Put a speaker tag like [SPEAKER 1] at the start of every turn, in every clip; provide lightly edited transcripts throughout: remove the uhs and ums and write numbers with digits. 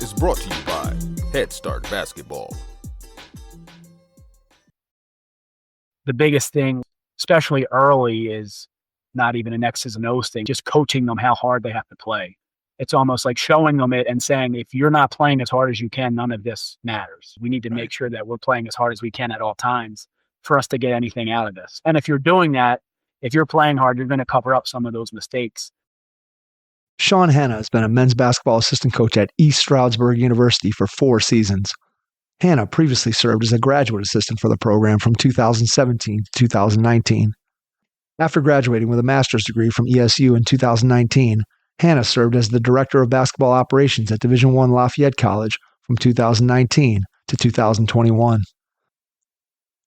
[SPEAKER 1] is brought to you by Head Start Basketball.
[SPEAKER 2] The biggest thing, especially early, is not even an X's and O's thing, just coaching them how hard they have to play. It's almost like showing them it and saying, if you're not playing as hard as you can, none of this matters. We need to make sure that we're playing as hard as we can at all times for us to get anything out of this. And if you're doing that, if you're playing hard, you're going to cover up some of those mistakes.
[SPEAKER 3] Sean Hanna has been a men's basketball assistant coach at East Stroudsburg University for 4 seasons. Hanna previously served as a graduate assistant for the program from 2017 to 2019. After graduating with a master's degree from ESU in 2019, Hanna served as the director of basketball operations at Division I Lafayette College from 2019 to 2021.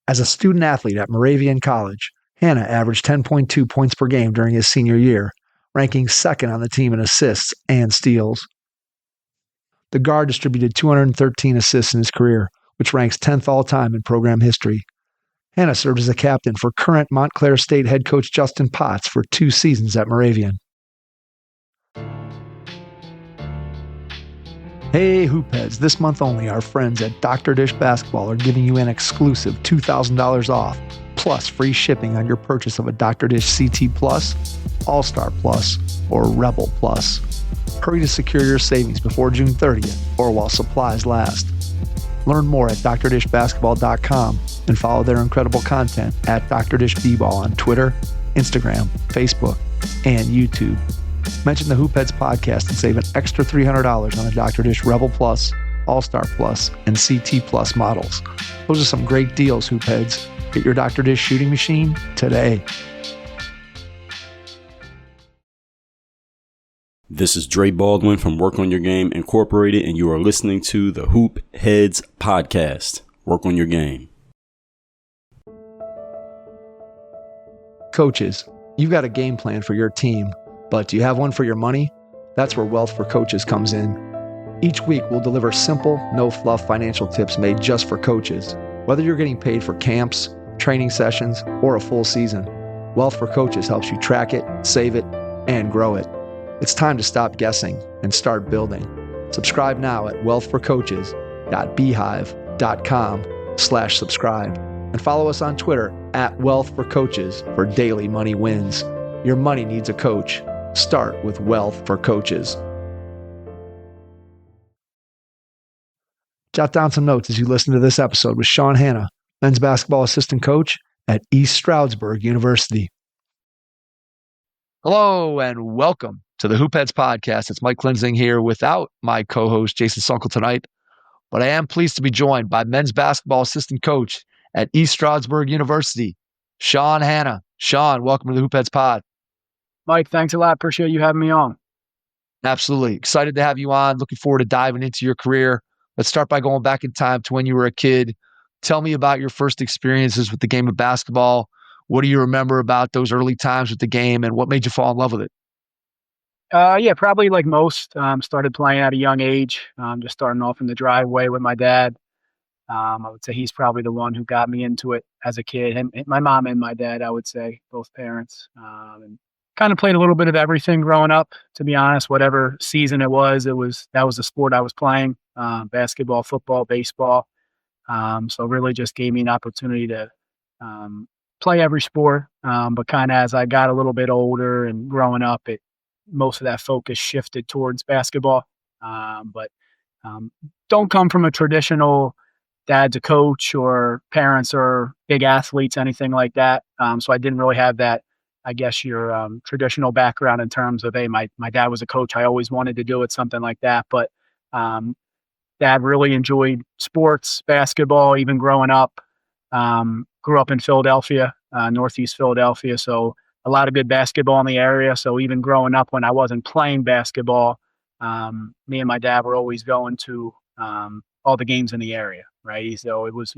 [SPEAKER 3] As a student athlete at Moravian College, Hanna averaged 10.2 points per game during his senior year, ranking second on the team in assists and steals. The guard distributed 213 assists in his career, which ranks 10th all-time in program history. Hanna served as a captain for current Montclair State head coach Justin Potts for 2 seasons at Moravian. Hey Hoopheads, this month only our friends at Dr. Dish Basketball are giving you an exclusive $2,000 off, plus free shipping on your purchase of a Dr. Dish CT Plus, All-Star Plus, or Rebel Plus. Hurry to secure your savings before June 30th or while supplies last. Learn more at drdishbasketball.com and follow their incredible content at Dr. Dish B-Ball on Twitter, Instagram, Facebook, and YouTube. Mention the Hoopheads podcast and save an extra $300 on the Dr. Dish Rebel Plus, All-Star Plus, and CT Plus models. Those are some great deals, Hoopheads. Get your Dr. Dish shooting machine today.
[SPEAKER 4] This is Dre Baldwin from Work on Your Game Incorporated, and you are listening to the Hoop Heads Podcast. Work on your game.
[SPEAKER 3] Coaches, you've got a game plan for your team, but do you have one for your money? That's where Wealth for Coaches comes in. Each week, we'll deliver simple, no-fluff financial tips made just for coaches. Whether you're getting paid for camps, training sessions, or a full season, Wealth for Coaches helps you track it, save it, and grow it. It's time to stop guessing and start building. Subscribe now at wealthforcoaches.beehive.com/subscribe and follow us on Twitter at Wealth for Coaches for daily money wins. Your money needs a coach. Start with Wealth for Coaches. Jot down some notes as you listen to this episode with Sean Hanna, men's basketball assistant coach at East Stroudsburg University. Hello and welcome to the Hoopheads Podcast. It's Mike Klinzing here without my co-host Jason Sunkel tonight, but I am pleased to be joined by men's basketball assistant coach at East Stroudsburg University, Sean Hanna. Sean, welcome to the Hoopheads Pod.
[SPEAKER 2] Mike, thanks a lot. Appreciate you having me on.
[SPEAKER 3] Absolutely. Excited to have you on. Looking forward to diving into your career. Let's start by going back in time to when you were a kid. Tell me about your first experiences with the game of basketball. What do you remember about those early times with the game, and what made you fall in love with it?
[SPEAKER 2] Yeah, probably like most. Started playing at a young age. Just starting off in the driveway with my dad. I would say he's probably the one who got me into it as a kid. And my mom and my dad, I would say, both parents. And kind of played a little bit of everything growing up, to be honest. Whatever season it was that was the sport I was playing. Basketball, football, baseball. So really just gave me an opportunity to play every sport. But kind of as I got a little bit older and growing up, most of that focus shifted towards basketball. But don't come from a traditional dad's a coach or parents are big athletes, anything like that. So I didn't really have that, I guess, your traditional background in terms of, hey, my dad was a coach. I always wanted to do it, something like that. But dad really enjoyed sports, basketball, even growing up. Grew up in Philadelphia, Northeast Philadelphia. So a lot of good basketball in the area. So even growing up when I wasn't playing basketball, me and my dad were always going to all the games in the area, right? So it was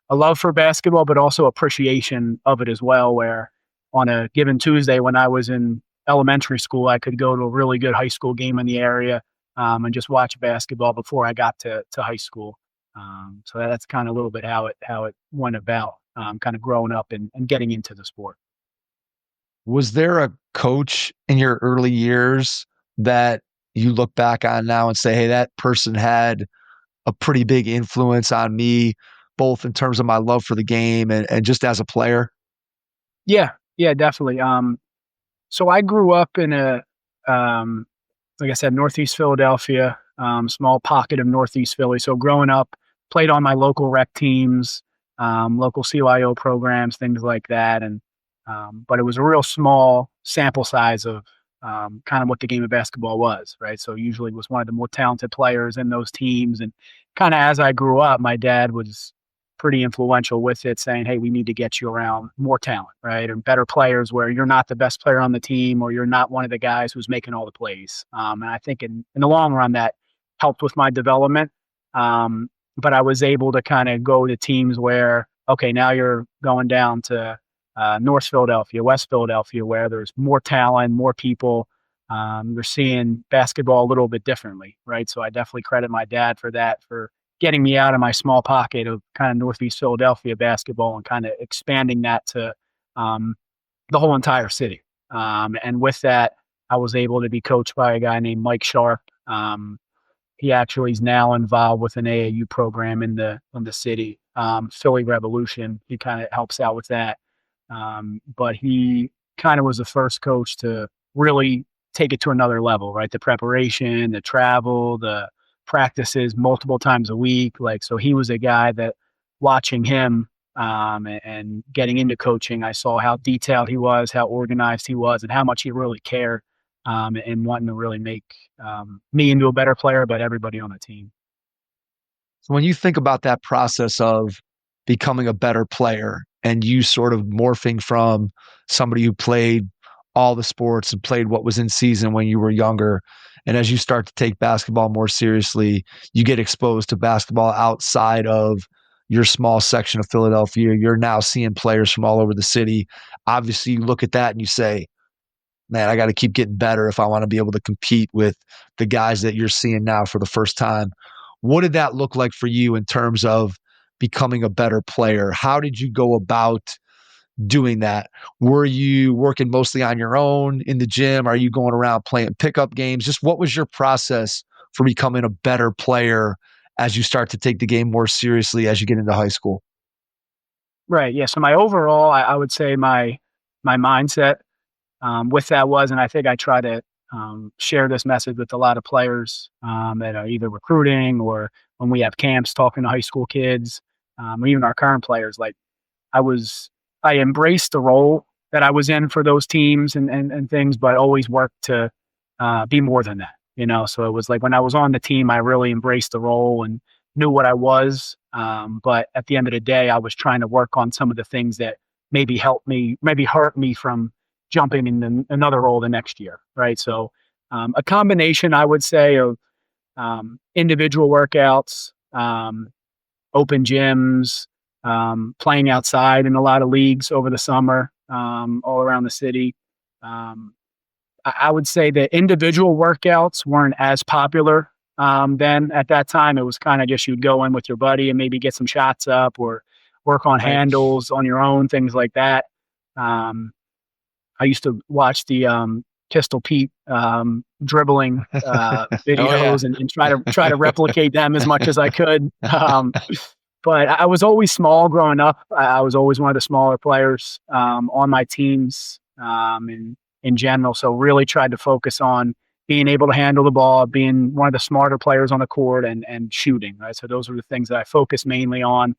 [SPEAKER 2] a love for basketball, but also appreciation of it as well, where on a given Tuesday when I was in elementary school, I could go to a really good high school game in the area and just watch basketball before I got to high school. So that's kind of a little bit how it went about, kind of growing up and getting into the sport.
[SPEAKER 3] Was there a coach in your early years that you look back on now and say, hey, that person had a pretty big influence on me, both in terms of my love for the game and just as a player?
[SPEAKER 2] Yeah, yeah, definitely. So I grew up in like I said, Northeast Philadelphia, small pocket of Northeast Philly. So growing up, played on my local rec teams, local CYO programs, things like that. But it was a real small sample size of kind of what the game of basketball was, right? So usually was one of the more talented players in those teams. And kind of as I grew up, my dad was pretty influential with it, saying, hey, we need to get you around more talent, right? And better players where you're not the best player on the team or you're not one of the guys who's making all the plays. And I think in the long run, that helped with my development. But I was able to kind of go to teams where, okay, now you're going down to North Philadelphia, West Philadelphia, where there's more talent, more people. You're seeing basketball a little bit differently, right? So I definitely credit my dad for that, for getting me out of my small pocket of kind of Northeast Philadelphia basketball and kind of expanding that to the whole entire city. And with that, I was able to be coached by a guy named Mike Sharp. He actually is now involved with an AAU program in the city, Philly Revolution. He kind of helps out with that. But he kind of was the first coach to really take it to another level, right? The preparation, the travel, the practices multiple times a week. Like, so he was a guy that watching him and getting into coaching, I saw how detailed he was, how organized he was, and how much he really cared and wanting to really make me into a better player, but everybody on the team.
[SPEAKER 3] So when you think about that process of becoming a better player and you sort of morphing from somebody who played all the sports and played what was in season when you were younger, and as you start to take basketball more seriously, you get exposed to basketball outside of your small section of Philadelphia. You're now seeing players from all over the city. Obviously, you look at that and you say, man, I got to keep getting better if I want to be able to compete with the guys that you're seeing now for the first time. What did that look like for you in terms of becoming a better player? How did you go about doing that? Were you working mostly on your own in the gym? Are you going around playing pickup games? Just what was your process for becoming a better player as you start to take the game more seriously as you get into high school?
[SPEAKER 2] Right. Yeah. So my overall, I would say my mindset with that was, and I think I try to share this message with a lot of players that are either recruiting or when we have camps talking to high school kids, or even our current players. Like I embraced the role that I was in for those teams and things, but always worked to be more than that, you know? So it was like when I was on the team, I really embraced the role and knew what I was. But at the end of the day, I was trying to work on some of the things that maybe helped me, maybe hurt me from jumping in another role the next year, right? So a combination, I would say, of individual workouts, open gyms, playing outside in a lot of leagues over the summer, all around the city. I would say that individual workouts weren't as popular then at that time. It was kind of just you'd go in with your buddy and maybe get some shots up or work on handles on your own, things like that. I used to watch the Pistol Pete dribbling videos and try to replicate them as much as I could. But I was always small growing up. I was always one of the smaller players on my teams in general. So really tried to focus on being able to handle the ball, being one of the smarter players on the court and shooting, right? So those were the things that I focused mainly on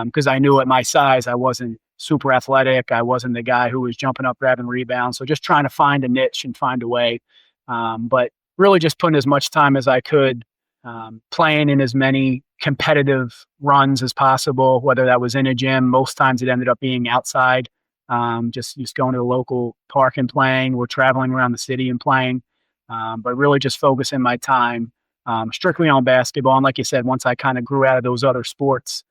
[SPEAKER 2] because I knew at my size, I wasn't super athletic. I wasn't the guy who was jumping up, grabbing rebounds. So just trying to find a niche and find a way. But really just putting as much time as I could playing in as many competitive runs as possible, whether that was in a gym. Most times it ended up being outside, just going to a local park and playing. We're traveling around the city and playing, but really just focusing my time strictly on basketball. And like you said, once I kind of grew out of those other sports,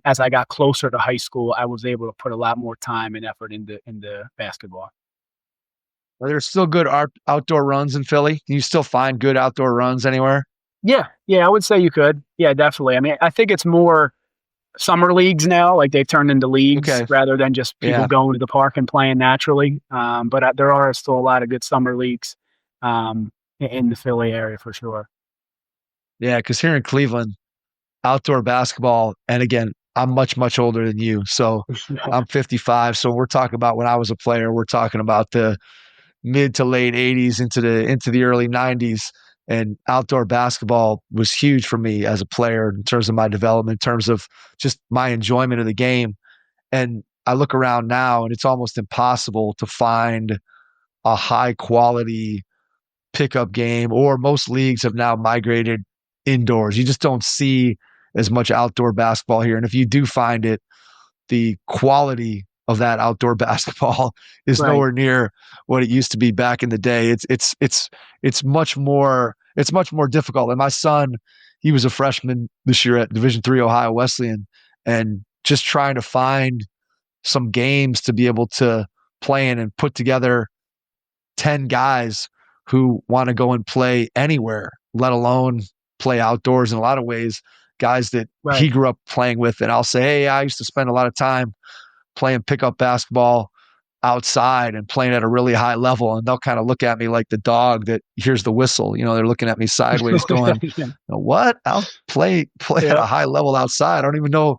[SPEAKER 2] as I got closer to high school, I was able to put a lot more time and effort into basketball.
[SPEAKER 3] Are there still good outdoor runs in Philly? Can you still find good outdoor runs anywhere?
[SPEAKER 2] Yeah, I would say you could. Yeah, definitely. I mean, I think it's more summer leagues now. Like they've turned into leagues rather than just people going to the park and playing naturally. But there are still a lot of good summer leagues in in the Philly area for sure.
[SPEAKER 3] Yeah, because here in Cleveland, outdoor basketball, and again, I'm much, much older than you. So I'm 55. So we're talking about when I was a player, we're talking about the mid to late 80s into the early 90s. And outdoor basketball was huge for me as a player in terms of my development, in terms of just my enjoyment of the game. And I look around now and it's almost impossible to find a high quality pickup game, or most leagues have now migrated indoors. You just don't see as much outdoor basketball here. And if you do find it, the quality of that outdoor basketball is
[SPEAKER 2] Right.
[SPEAKER 3] nowhere near what it used to be back in the day. It's much more difficult. And my son, he was a freshman this year at Division III Ohio Wesleyan, and just trying to find some games to be able to play in and put together 10 guys who want to go and play anywhere, let alone play outdoors in a lot of ways, guys that he
[SPEAKER 2] Right.
[SPEAKER 3] grew up playing with. And I'll say, hey, I used to spend a lot of time playing pickup basketball outside and playing at a really high level. And they'll kind of look at me like the dog that hears the whistle. You know, they're looking at me sideways going,
[SPEAKER 2] Yeah.
[SPEAKER 3] what? I'll play at a high level outside. I don't even know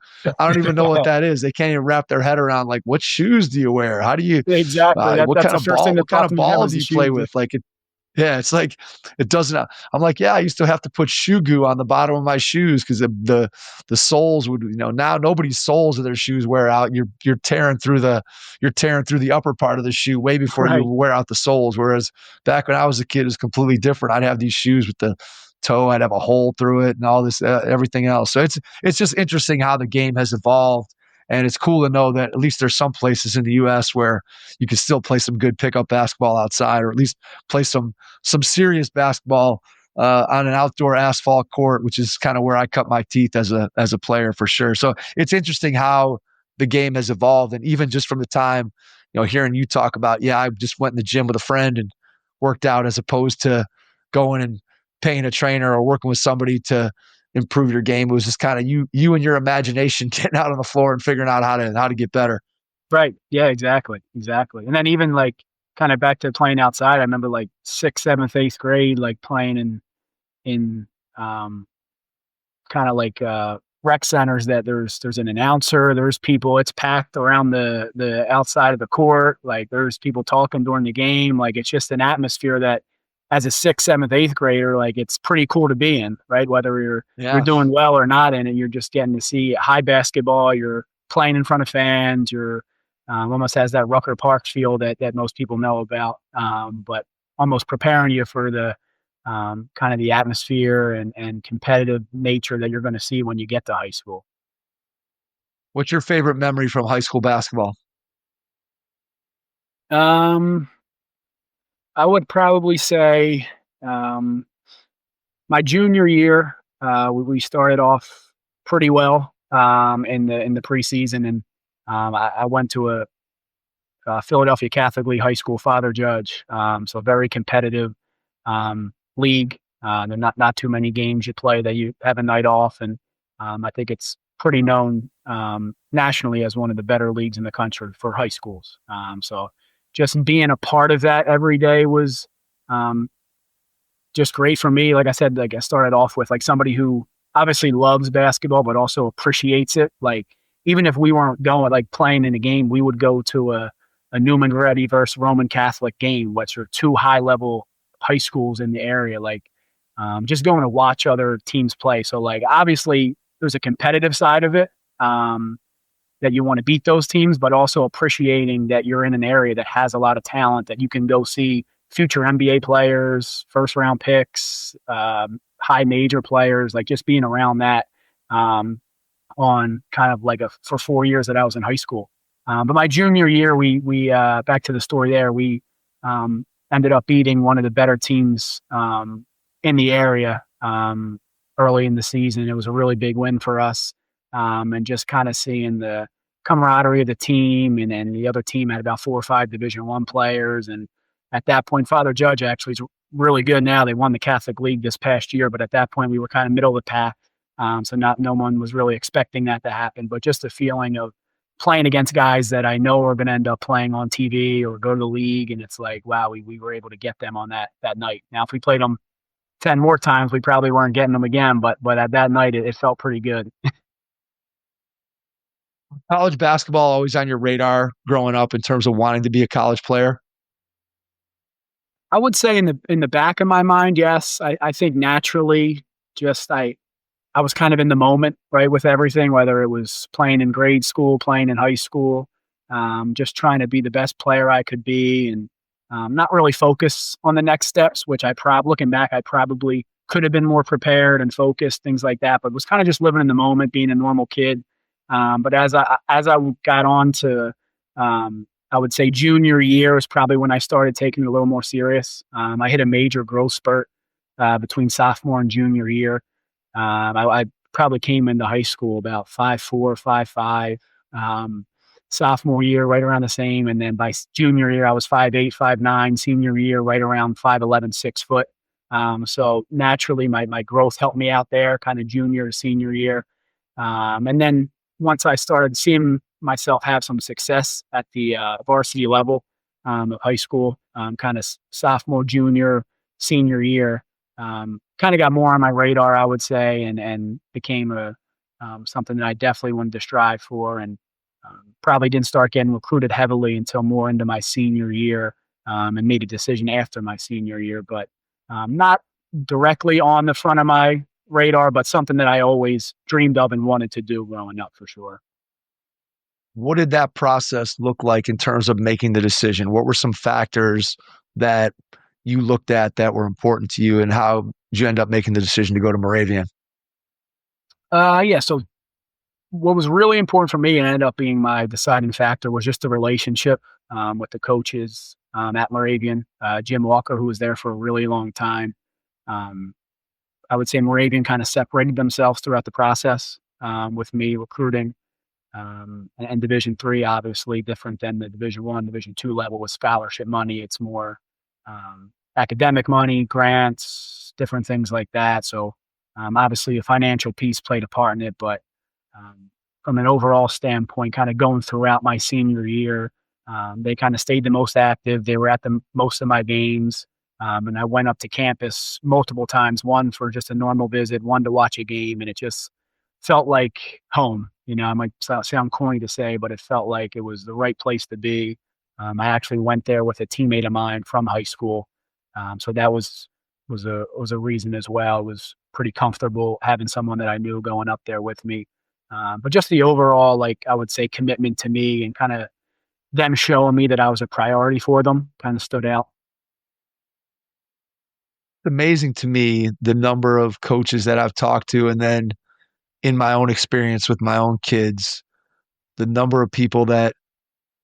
[SPEAKER 3] what that is. They can't even wrap their head around, like, what shoes do you wear? How do you,
[SPEAKER 2] Exactly.
[SPEAKER 3] what
[SPEAKER 2] That's
[SPEAKER 3] kind
[SPEAKER 2] the
[SPEAKER 3] of
[SPEAKER 2] first thing that popped in my head
[SPEAKER 3] ball
[SPEAKER 2] was
[SPEAKER 3] do
[SPEAKER 2] the
[SPEAKER 3] you play
[SPEAKER 2] shoes.
[SPEAKER 3] with? Like, yeah, it's like it doesn't. I'm like, yeah, I used to have to put shoe goo on the bottom of my shoes because the soles would, now nobody's soles of their shoes wear out. You're tearing through the upper part of the shoe way before you
[SPEAKER 2] Right.
[SPEAKER 3] wear out the soles. Whereas back when I was a kid, it was completely different. I'd have these shoes with the toe, I'd have a hole through it, and all this everything else. So it's just interesting how the game has evolved. And it's cool to know that at least there's some places in the U.S. where you can still play some good pickup basketball outside, or at least play some serious basketball on an outdoor asphalt court, which is kind of where I cut my teeth as a player for sure. So it's interesting how the game has evolved, and even just from the time, hearing you talk about, yeah, I just went in the gym with a friend and worked out, as opposed to going and paying a trainer or working with somebody to improve your game. It was just kind of you and your imagination getting out on the floor and figuring out how to get better.
[SPEAKER 2] Right. Yeah, exactly. Exactly. And then even like kind of back to playing outside, I remember like 6th, 7th, 8th grade, like playing in um kind of like rec centers that there's an announcer, there's people, it's packed around the outside of the court, like there's people talking during the game, like it's just an atmosphere that as a 6th, 7th, 8th grader, like it's pretty cool to be in, right? Whether you're
[SPEAKER 3] Yeah.
[SPEAKER 2] doing well or not in it, you're just getting to see high basketball, you're playing in front of fans, you're almost has that Rucker Park feel that most people know about, but almost preparing you for the kind of the atmosphere and competitive nature that you're going to see when you get to high school.
[SPEAKER 3] What's your favorite memory from high school basketball?
[SPEAKER 2] Um, I would probably say my junior year, we started off pretty well in the preseason, and I went to a Philadelphia Catholic League high school, Father Judge, so very competitive league. There are not too many games you play that you have a night off, and I think it's pretty known nationally as one of the better leagues in the country for high schools. So just being a part of that every day was um, just great for me. Like I said, like I started off with like somebody who obviously loves basketball, but also appreciates it. Like even if we weren't going like playing in a game, we would go to a Newman Goretti versus Roman Catholic game, which are two high level high schools in the area. Like just going to watch other teams play. So like obviously there's a competitive side of it that you want to beat those teams, but also appreciating that you're in an area that has a lot of talent that you can go see future NBA players, first round picks, high major players, like just being around that on kind of like for 4 years that I was in high school. But my junior year, we back to the story there, we ended up beating one of the better teams in the area early in the season. It was a really big win for us. And just kind of seeing the camaraderie of the team, and then the other team had about 4 or 5 Division I players. And at that point, Father Judge actually is really good now. They won the Catholic League this past year, but at that point we were kind of middle of the pack. So no one was really expecting that to happen, but just the feeling of playing against guys that I know are going to end up playing on TV or go to the league. And it's like, wow, we were able to get them on that night. Now, if we played them 10 more times, we probably weren't getting them again. But at that night, it felt pretty good.
[SPEAKER 3] College basketball always on your radar growing up in terms of wanting to be a college player?
[SPEAKER 2] I would say in the back of my mind, yes. I think naturally, just I was kind of in the moment, right, with everything, whether it was playing in grade school, playing in high school, just trying to be the best player I could be, and not really focus on the next steps, which looking back, I probably could have been more prepared and focused, things like that, but was kind of just living in the moment, being a normal kid. But as I got on to, I would say junior year was probably when I started taking it a little more serious. I hit a major growth spurt between sophomore and junior year. I probably came into high school about 5'4", 5'5". Sophomore year, right around the same. And then by junior year, I was 5'8", 5'9". Senior year, right around 5'11", 6 foot. So naturally, my growth helped me out there, kind of junior to senior year. And then once I started seeing myself have some success at the varsity level of high school, kind of sophomore, junior, senior year, kind of got more on my radar, I would say, and became something that I definitely wanted to strive for, and probably didn't start getting recruited heavily until more into my senior year, and made a decision after my senior year, but not directly on the front of my radar, but something that I always dreamed of and wanted to do growing up for sure.
[SPEAKER 3] What did that process look like in terms of making the decision? What were some factors that you looked at that were important to you, and how did you end up making the decision to go to Moravian?
[SPEAKER 2] Yeah. So what was really important for me and ended up being my deciding factor was just the relationship with the coaches at Moravian. Jim Walker, who was there for a really long time. I would say Moravian kind of separated themselves throughout the process with me recruiting. And Division III, obviously different than the Division I, Division II level with scholarship money. It's more academic money, grants, different things like that. So obviously a financial piece played a part in it, but from an overall standpoint, kind of going throughout my senior year, they kind of stayed the most active. They were at the most of my games. And I went up to campus multiple times, one for just a normal visit, one to watch a game, and it just felt like home. You know, it might sound corny to say, but it felt like it was the right place to be. I actually went there with a teammate of mine from high school, so that was a reason as well. It was pretty comfortable having someone that I knew going up there with me. But just the overall, like I would say, commitment to me and kind of them showing me that I was a priority for them kind of stood out.
[SPEAKER 3] Amazing to me the number of coaches that I've talked to, and then in my own experience with my own kids, the number of people that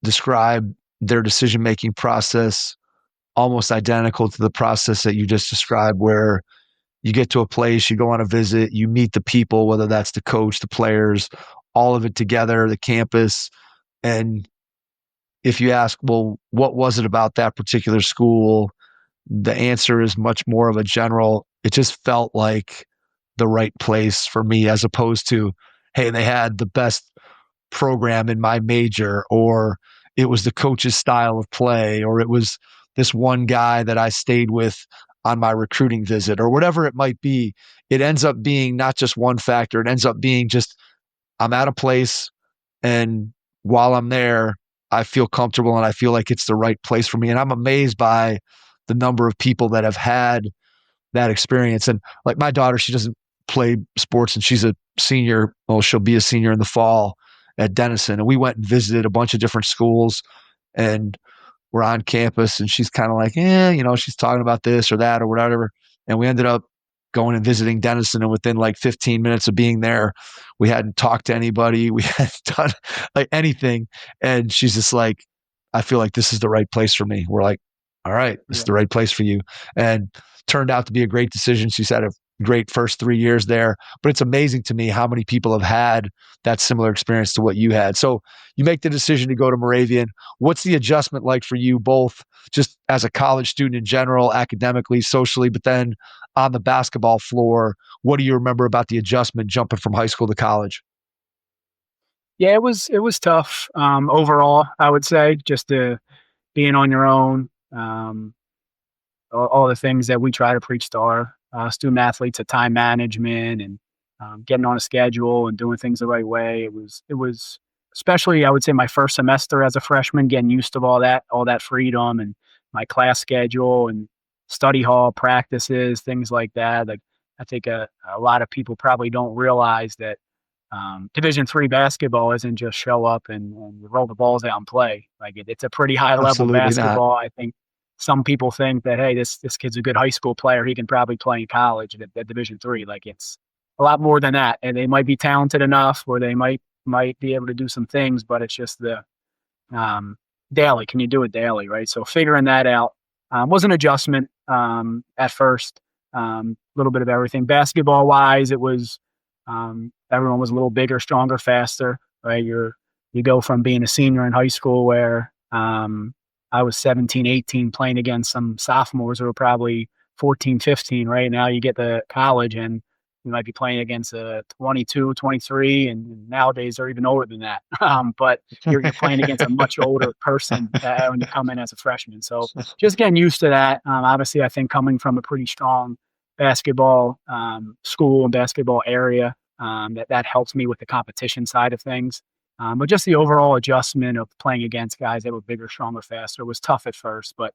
[SPEAKER 3] describe their decision-making process almost identical to the process that you just described, where you get to a place, you go on a visit, you meet the people, whether that's the coach, the players, all of it together, the campus. And if you ask, well, what was it about that particular school? The answer is much more of a general, it just felt like the right place for me, as opposed to, hey, they had the best program in my major, or it was the coach's style of play, or it was this one guy that I stayed with on my recruiting visit, or whatever it might be. It ends up being not just one factor. It ends up being just, I'm at a place, and while I'm there, I feel comfortable and I feel like it's the right place for me. And I'm amazed by the number of people that have had that experience. And like my daughter, she doesn't play sports, and she's a senior. Well, she'll be a senior in the fall at Denison. And we went and visited a bunch of different schools, and we're on campus, and she's kind of like, she's talking about this or that or whatever. And we ended up going and visiting Denison. And within like 15 minutes of being there, we hadn't talked to anybody. We hadn't done like anything. And she's just like, I feel like this is the right place for me. We're like, all right, this is the right place for you. And turned out to be a great decision. She's had a great first 3 years there, but it's amazing to me how many people have had that similar experience to what you had. So you make the decision to go to Moravian. What's the adjustment like for you, both just as a college student in general, academically, socially, but then on the basketball floor? What do you remember about the adjustment jumping from high school to college?
[SPEAKER 2] Yeah, it was tough. Overall, I would say just being on your own, all the things that we try to preach to our student athletes, of time management and getting on a schedule and doing things the right way. It was especially, I would say, my first semester as a freshman, getting used to all that freedom and my class schedule and study hall practices, things like that. Like I think a lot of people probably don't realize that Division III basketball isn't just show up and roll the balls out and play. Like it's a pretty high level
[SPEAKER 3] Absolutely not.
[SPEAKER 2] basketball. I think some people think that, hey, this kid's a good high school player. He can probably play in college at Division III. Like it's a lot more than that. And they might be talented enough where they might be able to do some things, but it's just the daily. Can you do it daily, right? So figuring that out was an adjustment at first. A little bit of everything. Basketball wise, it was everyone was a little bigger, stronger, faster, right? You go from being a senior in high school where I was 17, 18 playing against some sophomores who were probably 14, 15, right? Now you get to college and you might be playing against a 22, 23, and nowadays they're even older than that. But you're playing against a much older person when you come in as a freshman. So just getting used to that. Obviously, I think coming from a pretty strong basketball school and basketball area, that helps me with the competition side of things. But just the overall adjustment of playing against guys that were bigger, stronger, faster was tough at first. But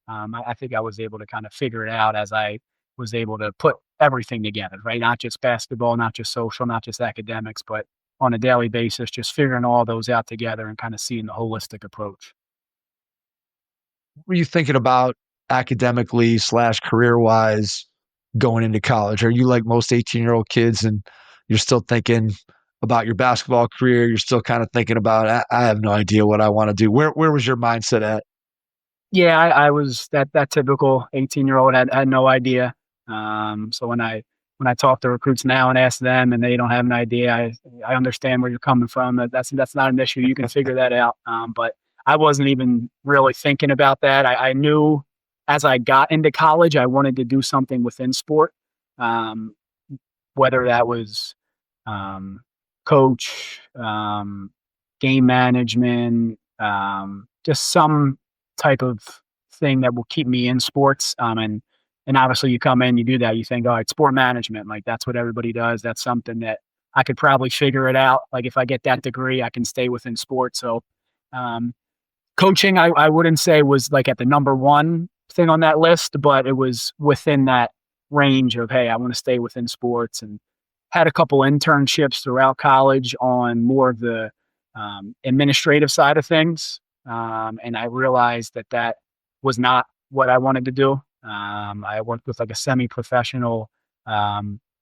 [SPEAKER 2] I think I was able to kind of figure it out as I was able to put everything together, right? Not just basketball, not just social, not just academics, but on a daily basis, just figuring all those out together and kind of seeing the holistic approach.
[SPEAKER 3] What were you thinking about academically slash career wise going into college? Are you like most 18-year-old kids and you're still thinking about your basketball career? You're still kind of thinking about, I have no idea what I want to do. Where was your mindset at?
[SPEAKER 2] Yeah, I was that typical 18-year-old had no idea. So when I talk to recruits now and ask them and they don't have an idea, I understand where you're coming from. That's not an issue. You can figure that out. But I wasn't even really thinking about that. I knew as I got into college, I wanted to do something within sport, um, whether that was um, coach, game management, just some type of thing that will keep me in sports. And obviously you come in, you do that, you think, all right, sport management, like that's what everybody does. That's something that I could probably figure it out. Like if I get that degree, I can stay within sports. So um, coaching, I wouldn't say was like at the number one thing on that list, but it was within that range of, hey, I want to stay within sports, and had a couple internships throughout college on more of the administrative side of things. And I realized that was not what I wanted to do. I worked with like a semi-professional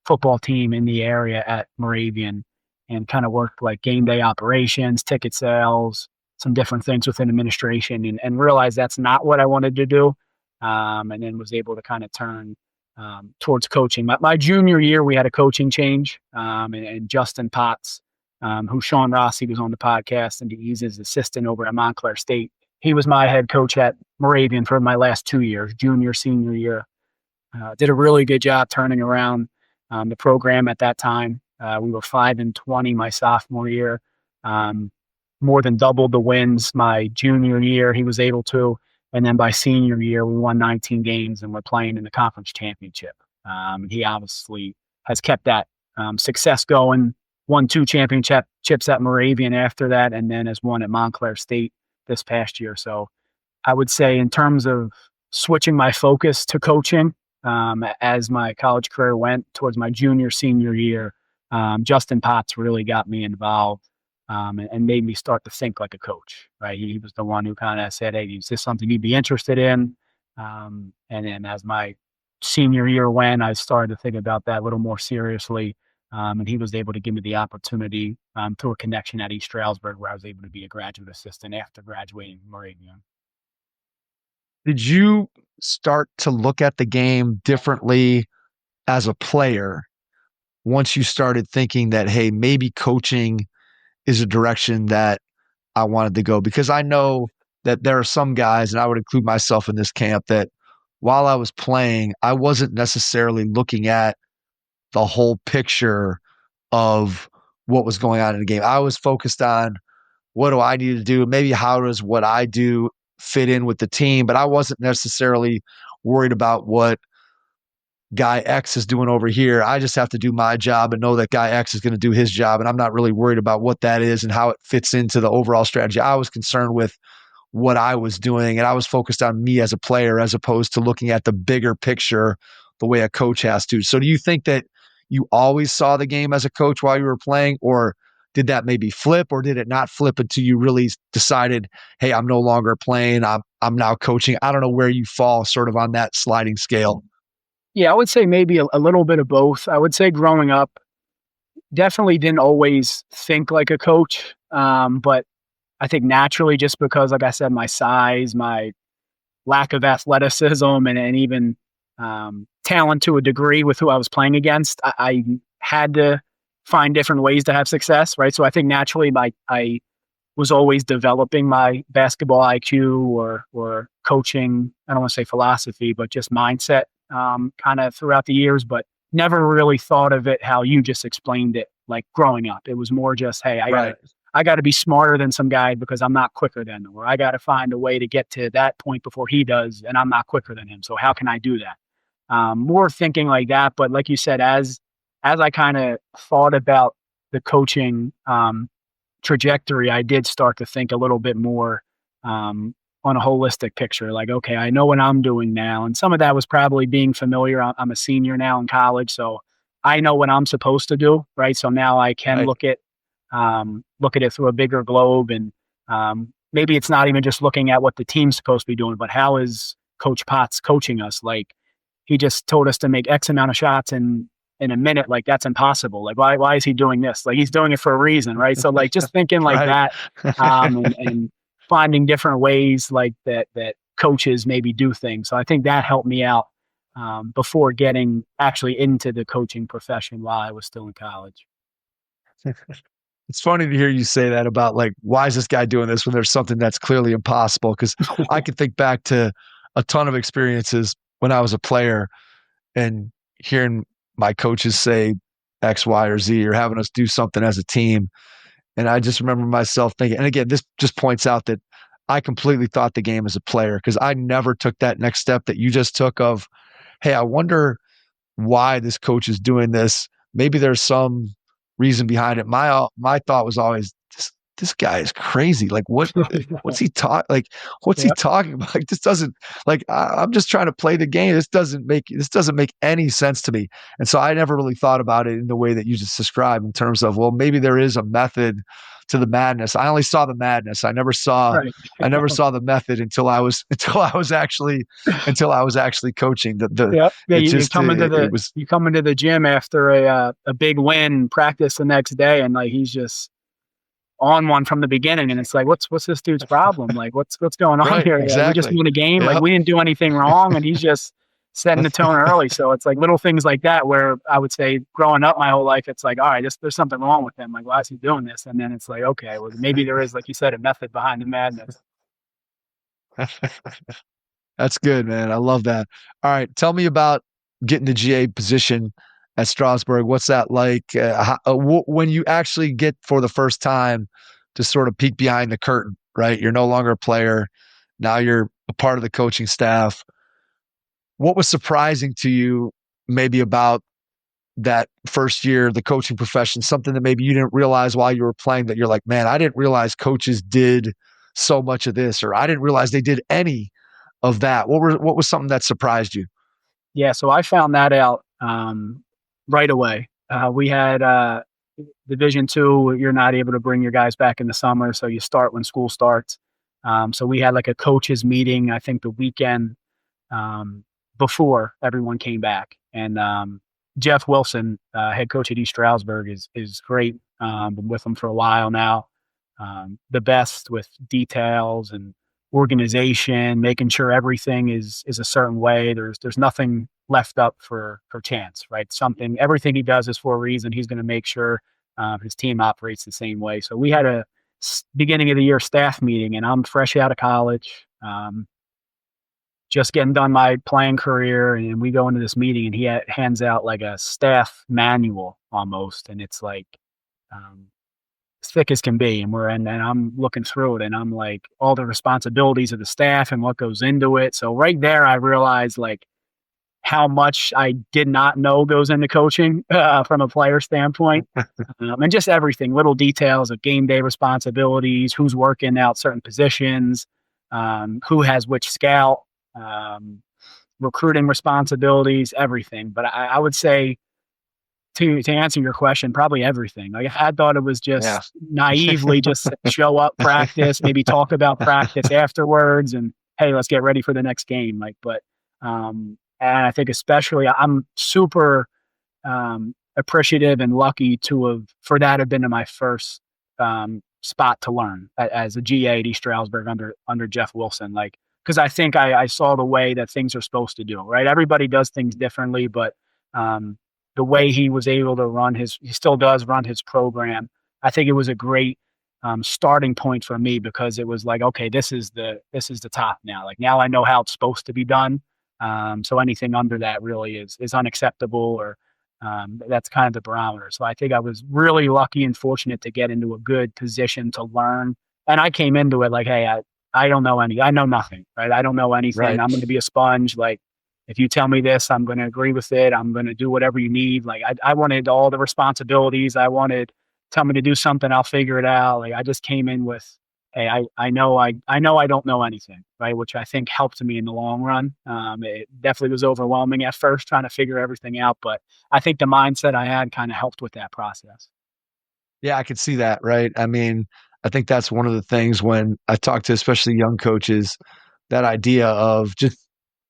[SPEAKER 2] football team in the area at Moravian and kind of worked like game day operations, ticket sales, some different things within administration, and realized that's not what I wanted to do. And then was able to kind of turn towards coaching. My junior year, we had a coaching change, and Justin Potts, who Sean Rossi was on the podcast, and he's his assistant over at Montclair State. He was my head coach at Moravian for my last 2 years, junior, senior year. Did a really good job turning around the program at that time. We were 5-20 my sophomore year, more than doubled the wins my junior year. He was able to, and then by senior year, we won 19 games and we're playing in the conference championship. He obviously has kept that success going. Won 2 championships at Moravian after that, and then has won at Montclair State this past year. So I would say in terms of switching my focus to coaching, as my college career went towards my junior, senior year, Justin Potts really got me involved and made me start to think like a coach, right? He was the one who kind of said, hey, is this something you'd be interested in? And then as my senior year went, I started to think about that a little more seriously. And he was able to give me the opportunity through a connection at East Stroudsburg, where I was able to be a graduate assistant after graduating from Moravian.
[SPEAKER 3] Did you start to look at the game differently as a player once you started thinking that, hey, maybe coaching is a direction that I wanted to go? Because I know that there are some guys, and I would include myself in this camp, that while I was playing, I wasn't necessarily looking at the whole picture of what was going on in the game. I was focused on what do I need to do? Maybe how does what I do fit in with the team? But I wasn't necessarily worried about what guy X is doing over here. I just have to do my job and know that guy X is going to do his job. And I'm not really worried about what that is and how it fits into the overall strategy. I was concerned with what I was doing, and I was focused on me as a player as opposed to looking at the bigger picture the way a coach has to. So do you think that you always saw the game as a coach while you were playing, or did that maybe flip, or did it not flip until you really decided, hey, I'm no longer playing, I'm now coaching? I don't know where you fall sort of on that sliding scale.
[SPEAKER 2] Yeah, I would say maybe a little bit of both. I would say growing up, definitely didn't always think like a coach. But I think naturally, just because, like I said, my size, my lack of athleticism, and even talent to a degree with who I was playing against, I had to find different ways to have success, right? So I think naturally, I was always developing my basketball IQ or coaching. I don't want to say philosophy, but just mindset, kind of throughout the years. But never really thought of it how you just explained it. Like growing up, it was more just, hey, I got to be smarter than some guy because I'm not quicker than him, or I got to find a way to get to that point before he does, and I'm not quicker than him. So how can I do that? More thinking like that. But like you said, as I kind of thought about the coaching trajectory, I did start to think a little bit more on a holistic picture. Like, okay, I know what I'm doing now, and some of that was probably being familiar. I'm a senior now in college, so I know what I'm supposed to do, right? So now I can look at it through a bigger globe, and maybe it's not even just looking at what the team's supposed to be doing, but how is Coach Potts coaching us? Like, he just told us to make X amount of shots in a minute. Like, that's impossible. Like, why is he doing this? Like, he's doing it for a reason, right? So like just thinking like that, and finding different ways like that coaches maybe do things. So I think that helped me out before getting actually into the coaching profession while I was still in college.
[SPEAKER 3] It's funny to hear you say that about, like, why is this guy doing this when there's something that's clearly impossible? Because I can think back to a ton of experiences when I was a player and hearing my coaches say X, Y, or Z, or having us do something as a team. And I just remember myself thinking, and again, this just points out that I completely thought the game as a player, because I never took that next step that you just took of, hey, I wonder why this coach is doing this. Maybe there's some reason behind it. My thought was always, this guy is crazy. Like, what's he talking? Like, what's he talking about? Like, this doesn't, like, I'm just trying to play the game. This doesn't make any sense to me. And so I never really thought about it in the way that you just described, in terms of, well, maybe there is a method to the madness. I only saw the madness. I never saw the method until I was actually coaching.
[SPEAKER 2] You come into the gym after a big win, practice the next day, and like he's just on one from the beginning, and it's like, what's this dude's problem? Like, what's going on here?
[SPEAKER 3] Exactly.
[SPEAKER 2] We just won a game.
[SPEAKER 3] Yep.
[SPEAKER 2] Like, we didn't do anything wrong, and he's just setting the tone early. So it's like little things like that where I would say growing up my whole life, it's like, all right, there's something wrong with him. Like, why is he doing this? And then it's like, okay, well, maybe there is, like you said, a method behind the madness.
[SPEAKER 3] That's good, man. I love that. All right. Tell me about getting the GA position at Stroudsburg. What's that like? When you actually get for the first time to sort of peek behind the curtain, right? You're no longer a player. Now you're a part of the coaching staff. What was surprising to you maybe about that first year, the coaching profession, something that maybe you didn't realize while you were playing, that you're like, man, I didn't realize coaches did so much of this, or I didn't realize they did any of that? What was something that surprised you?
[SPEAKER 2] Yeah, so I found that out right away. We had Division II. You're not able to bring your guys back in the summer, so you start when school starts. So we had like a coaches meeting, I think the weekend before everyone came back. And Jeff Wilson, head coach at East Stroudsburg, is great. Been with him for a while now. The best with details and organization, making sure everything is a certain way. There's nothing left up for chance, right? Everything he does is for a reason. He's going to make sure his team operates the same way. So we had a beginning of the year staff meeting, and I'm fresh out of college, just getting done my playing career, and we go into this meeting, and he hands out like a staff manual almost, and it's like thick as can be. And I'm looking through it and I'm like, all the responsibilities of the staff and what goes into it. So right there, I realized like how much I did not know goes into coaching from a player standpoint. And just everything, little details of game day responsibilities, who's working out certain positions, who has which scout, recruiting responsibilities, everything. But I would say, to answer your question, probably everything. Like I thought it was just naively just show up, practice, maybe talk about practice afterwards, and hey, let's get ready for the next game. Like, but and I think especially I'm super appreciative and lucky for that have been my first spot to learn as a GA at East Stroudsburg under Jeff Wilson. Like, because I think I saw the way that things are supposed to do. Right, everybody does things differently, but the way he was able to he still does run his program. I think it was a great starting point for me because it was like, okay, this is the top now. Like now I know how it's supposed to be done. So anything under that really is unacceptable, or that's kind of the barometer. So I think I was really lucky and fortunate to get into a good position to learn. And I came into it like, hey, I don't know I know nothing, right? I don't know anything.
[SPEAKER 3] Right.
[SPEAKER 2] I'm going to be a sponge. Like, if you tell me this, I'm going to agree with it. I'm going to do whatever you need. Like I wanted all the responsibilities. Tell me to do something, I'll figure it out. Like I just came in with, hey, I know I don't know anything, right? Which I think helped me in the long run. It definitely was overwhelming at first trying to figure everything out, but I think the mindset I had kind of helped with that process.
[SPEAKER 3] Yeah, I could see that, right? I mean, I think that's one of the things when I talk to especially young coaches, that idea of just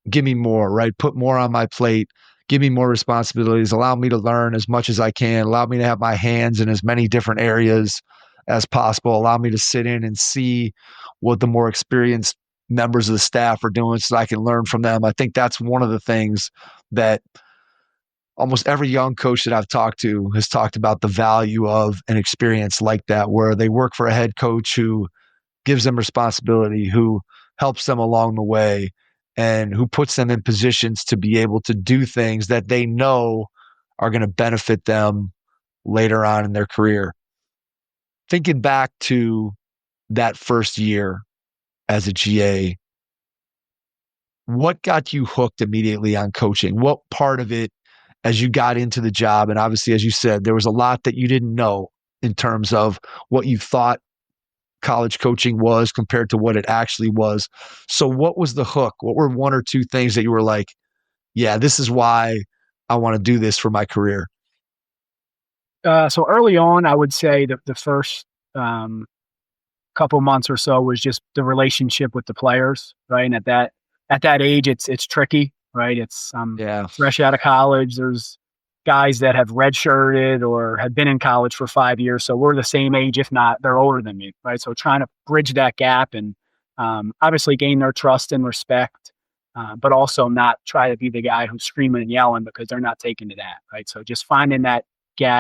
[SPEAKER 3] give me more, right? Put more on my plate, give me more responsibilities, allow me to learn as much as I can, allow me to have my hands in as many different areas as possible, allow me to sit in and see what the more experienced members of the staff are doing so I can learn from them. I think that's one of the things that almost every young coach that I've talked to has talked about, the value of an experience like that, where they work for a head coach who gives them responsibility, who helps them along the way, and who puts them in positions to be able to do things that they know are going to benefit them later on in their career. Thinking back to that first year as a GA, what got you hooked immediately on coaching? What part of it, as you got into the job, and obviously, as you said, there was a lot that you didn't know in terms of what you thought college coaching was compared to what it actually was. So what was the hook? What were one or two things that you were like, yeah, this is why I want to do this for my career?
[SPEAKER 2] So early on, I would say that the first couple months or so was just the relationship with the players, right? And at that age, it's tricky, right? It's fresh out of college. There's guys that have redshirted or have been in college for 5 years. So we're the same age, if not, they're older than me, right? So trying to bridge that gap and obviously gain their trust and respect, but also not try to be the guy who's screaming and yelling because they're not taking to that, right? So just finding that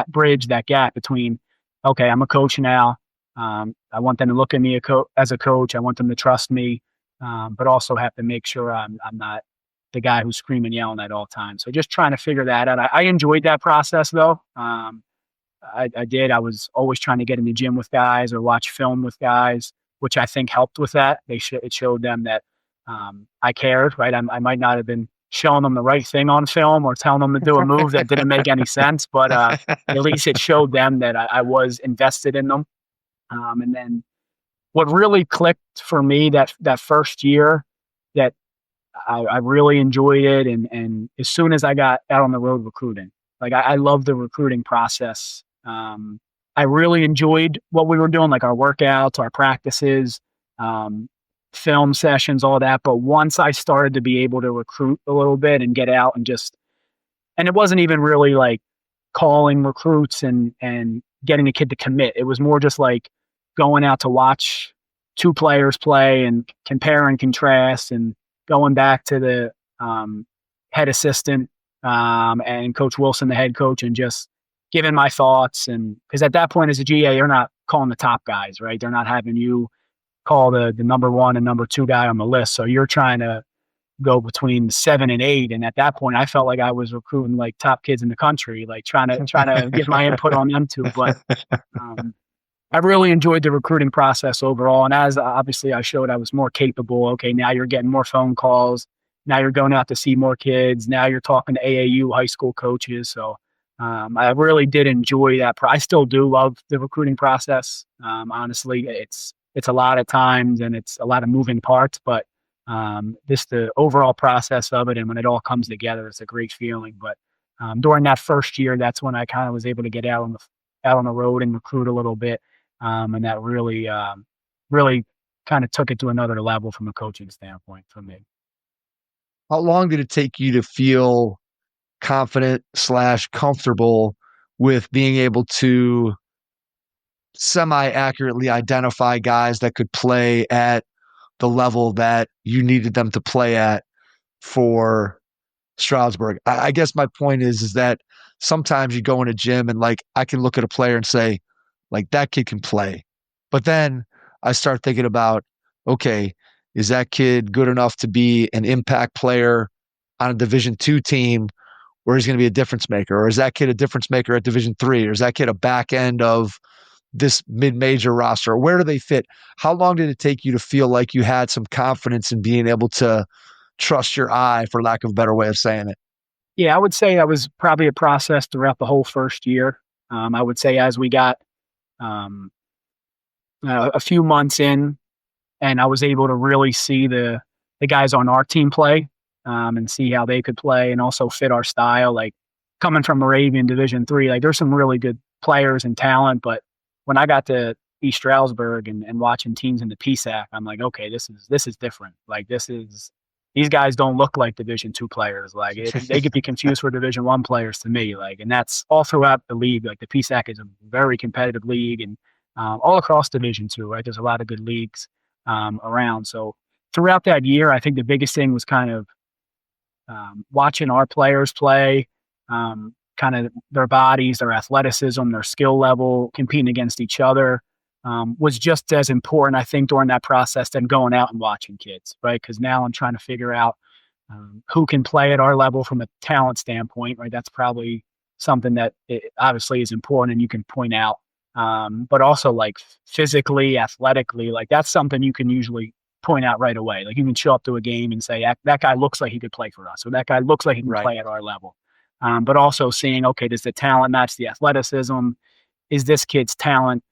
[SPEAKER 2] bridge that gap between, okay, I'm a coach now. I want them to look at me as a coach. I want them to trust me, but also have to make sure I'm not the guy who's screaming, yelling at all times. So just trying to figure that out. I enjoyed that process though. I did. I was always trying to get in the gym with guys or watch film with guys, which I think helped with that. It showed them that I cared, right? I might not have been showing them the right thing on film or telling them to do a move that didn't make any sense, but at least it showed them that I was invested in them. And then what really clicked for me that first year, that I really enjoyed it. And as soon as I got out on the road recruiting, like I love the recruiting process. I really enjoyed what we were doing, like our workouts, our practices, film sessions, all that. But once I started to be able to recruit a little bit and get out and it wasn't even really like calling recruits and getting a kid to commit. It was more just like going out to watch two players play and compare and contrast, and going back to the head assistant and Coach Wilson, the head coach, and just giving my thoughts. And because at that point as a GA, you're not calling the top guys, right? They're not having you call the number one and number two guy on the list. So you're trying to go between 7 and 8. And at that point, I felt like I was recruiting like top kids in the country, like trying to get my input on them too. But I really enjoyed the recruiting process overall. And as obviously I showed I was more capable. Okay, now you're getting more phone calls. Now you're going out to see more kids. Now you're talking to AAU high school coaches. So I really did enjoy that. I still do love the recruiting process. Honestly, it's a lot of times and it's a lot of moving parts, but just the overall process of it, and when it all comes together, it's a great feeling. But during that first year, that's when I kind of was able to get out on the road and recruit a little bit, and that really kind of took it to another level from a coaching standpoint for me.
[SPEAKER 3] How long did it take you to feel confident / comfortable with being able to semi-accurately identify guys that could play at the level that you needed them to play at for Stroudsburg? I guess my point is that sometimes you go in a gym and like I can look at a player and say, like, that kid can play. But then I start thinking about, okay, is that kid good enough to be an impact player on a Division II team where he's going to be a difference maker? Or is that kid a difference maker at Division III? Or is that kid a back end of this mid-major roster? Where do they fit? How long did it take you to feel like you had some confidence in being able to trust your eye, for lack of a better way of saying it?
[SPEAKER 2] Yeah, I would say that was probably a process throughout the whole first year. I would say as we got a few months in, and I was able to really see the guys on our team play and see how they could play and also fit our style. Like coming from Moravian Division III, like there's some really good players and talent, but when I got to East Stroudsburg and watching teams in the PSAC, I'm like, okay, this is different. Like these guys don't look like Division II players. Like they could be confused for Division I players to me. Like, and that's all throughout the league. Like the PSAC is a very competitive league, and all across Division II, right? There's a lot of good leagues around. So throughout that year, I think the biggest thing was kind of watching our players play, kind of their bodies, their athleticism, their skill level, competing against each other. Was just as important, I think, during that process than going out and watching kids, right? Because now I'm trying to figure out who can play at our level from a talent standpoint, right? That's probably something that obviously is important and you can point out. But also like physically, athletically, like that's something you can usually point out right away. Like you can show up to a game and say, that guy looks like he could play for us, or that guy looks like he can play at our level. But also seeing, okay, does the talent match the athleticism? Is this kid's talent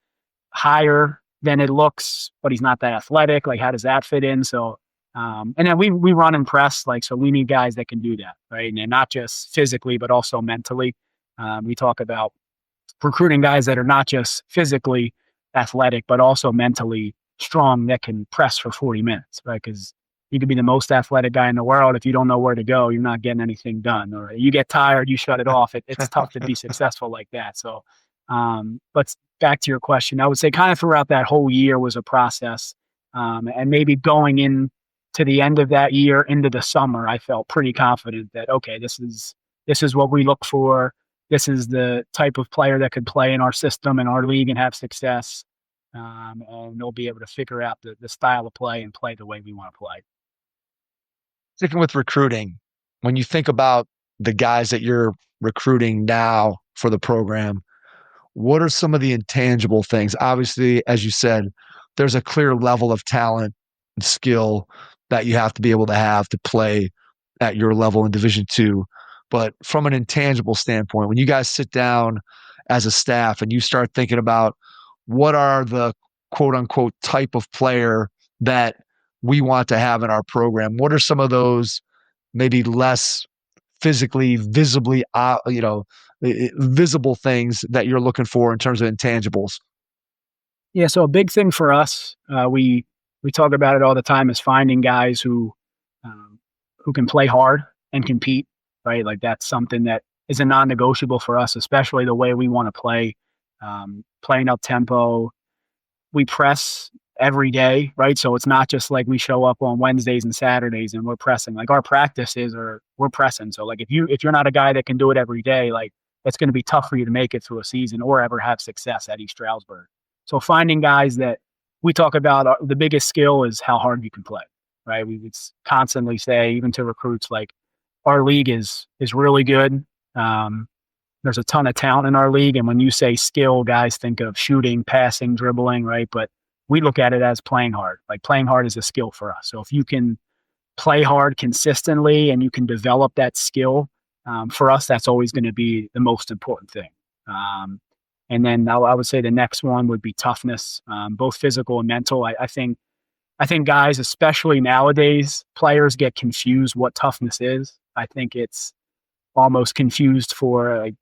[SPEAKER 2] higher than it looks, but he's not that athletic? Like, how does that fit in? So, and then we run and press, like, so we need guys that can do that, right? And not just physically, but also mentally. We talk about recruiting guys that are not just physically athletic, but also mentally strong that can press for 40 minutes, right? Because you could be the most athletic guy in the world. If you don't know where to go, you're not getting anything done. Or you get tired, you shut it off. It's tough to be successful like that. So, but back to your question, I would say kind of throughout that whole year was a process. And maybe going in to the end of that year into the summer, I felt pretty confident that, okay, this is what we look for. This is the type of player that could play in our system and our league and have success. And they'll be able to figure out the style of play and play the way we want to play.
[SPEAKER 3] Sticking with recruiting, when you think about the guys that you're recruiting now for the program, what are some of the intangible things? Obviously, as you said, there's a clear level of talent and skill that you have to be able to have to play at your level in Division II. But from an intangible standpoint, when you guys sit down as a staff and you start thinking about what are the quote unquote type of player that we want to have in our program, what are some of those maybe less physically visibly, visible things that you're looking for in terms of intangibles?
[SPEAKER 2] Yeah, so a big thing for us, we talk about it all the time, is finding guys who can play hard and compete, right? Like that's something that is a non-negotiable for us, especially the way we want to play, playing up tempo. We press every day, right? So it's not just like we show up on Wednesdays and Saturdays and we're pressing. Like our practices we're pressing. So like if you're not a guy that can do it every day, like it's going to be tough for you to make it through a season or ever have success at East Stroudsburg. So finding guys that we talk about, the biggest skill is how hard you can play, right? We would constantly say, even to recruits, like, our league is really good. There's a ton of talent in our league. And when you say skill, guys think of shooting, passing, dribbling, right? But we look at it as playing hard. Like, playing hard is a skill for us. So if you can play hard consistently and you can develop that skill, for us, that's always going to be the most important thing. And then I would say the next one would be toughness, both physical and mental. I think guys, especially nowadays, players get confused what toughness is. I think it's almost confused for like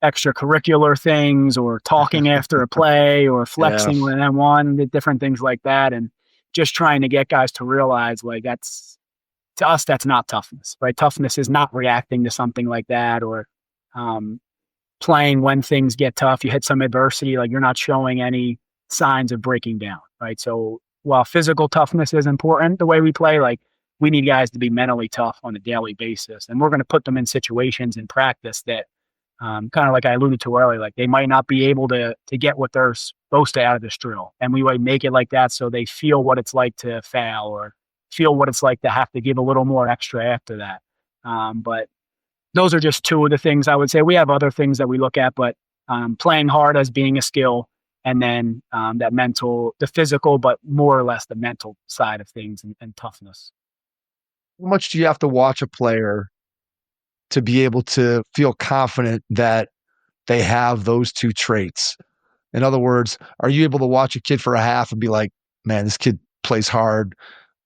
[SPEAKER 2] extracurricular things, or talking after a play, or flexing
[SPEAKER 3] Yeah.
[SPEAKER 2] when I won, different things like that. And just trying to get guys to realize, like, to us, that's not toughness, right? Toughness is not reacting to something like that, or playing when things get tough. You hit some adversity, like, you're not showing any signs of breaking down, right? So while physical toughness is important, the way we play, like, we need guys to be mentally tough on a daily basis. And we're going to put them in situations in practice that, kind of like I alluded to earlier, like, they might not be able to get what they're supposed to out of this drill. And we would make it like that so they feel what it's like to fail, or feel what it's like to have to give a little more extra after that. But those are just two of the things I would say. We have other things that we look at, but playing hard as being a skill, and then that mental, the physical, but more or less the mental side of things, and toughness.
[SPEAKER 3] How much do you have to watch a player to be able to feel confident that they have those two traits? In other words, are you able to watch a kid for a half and be like, man, this kid plays hard.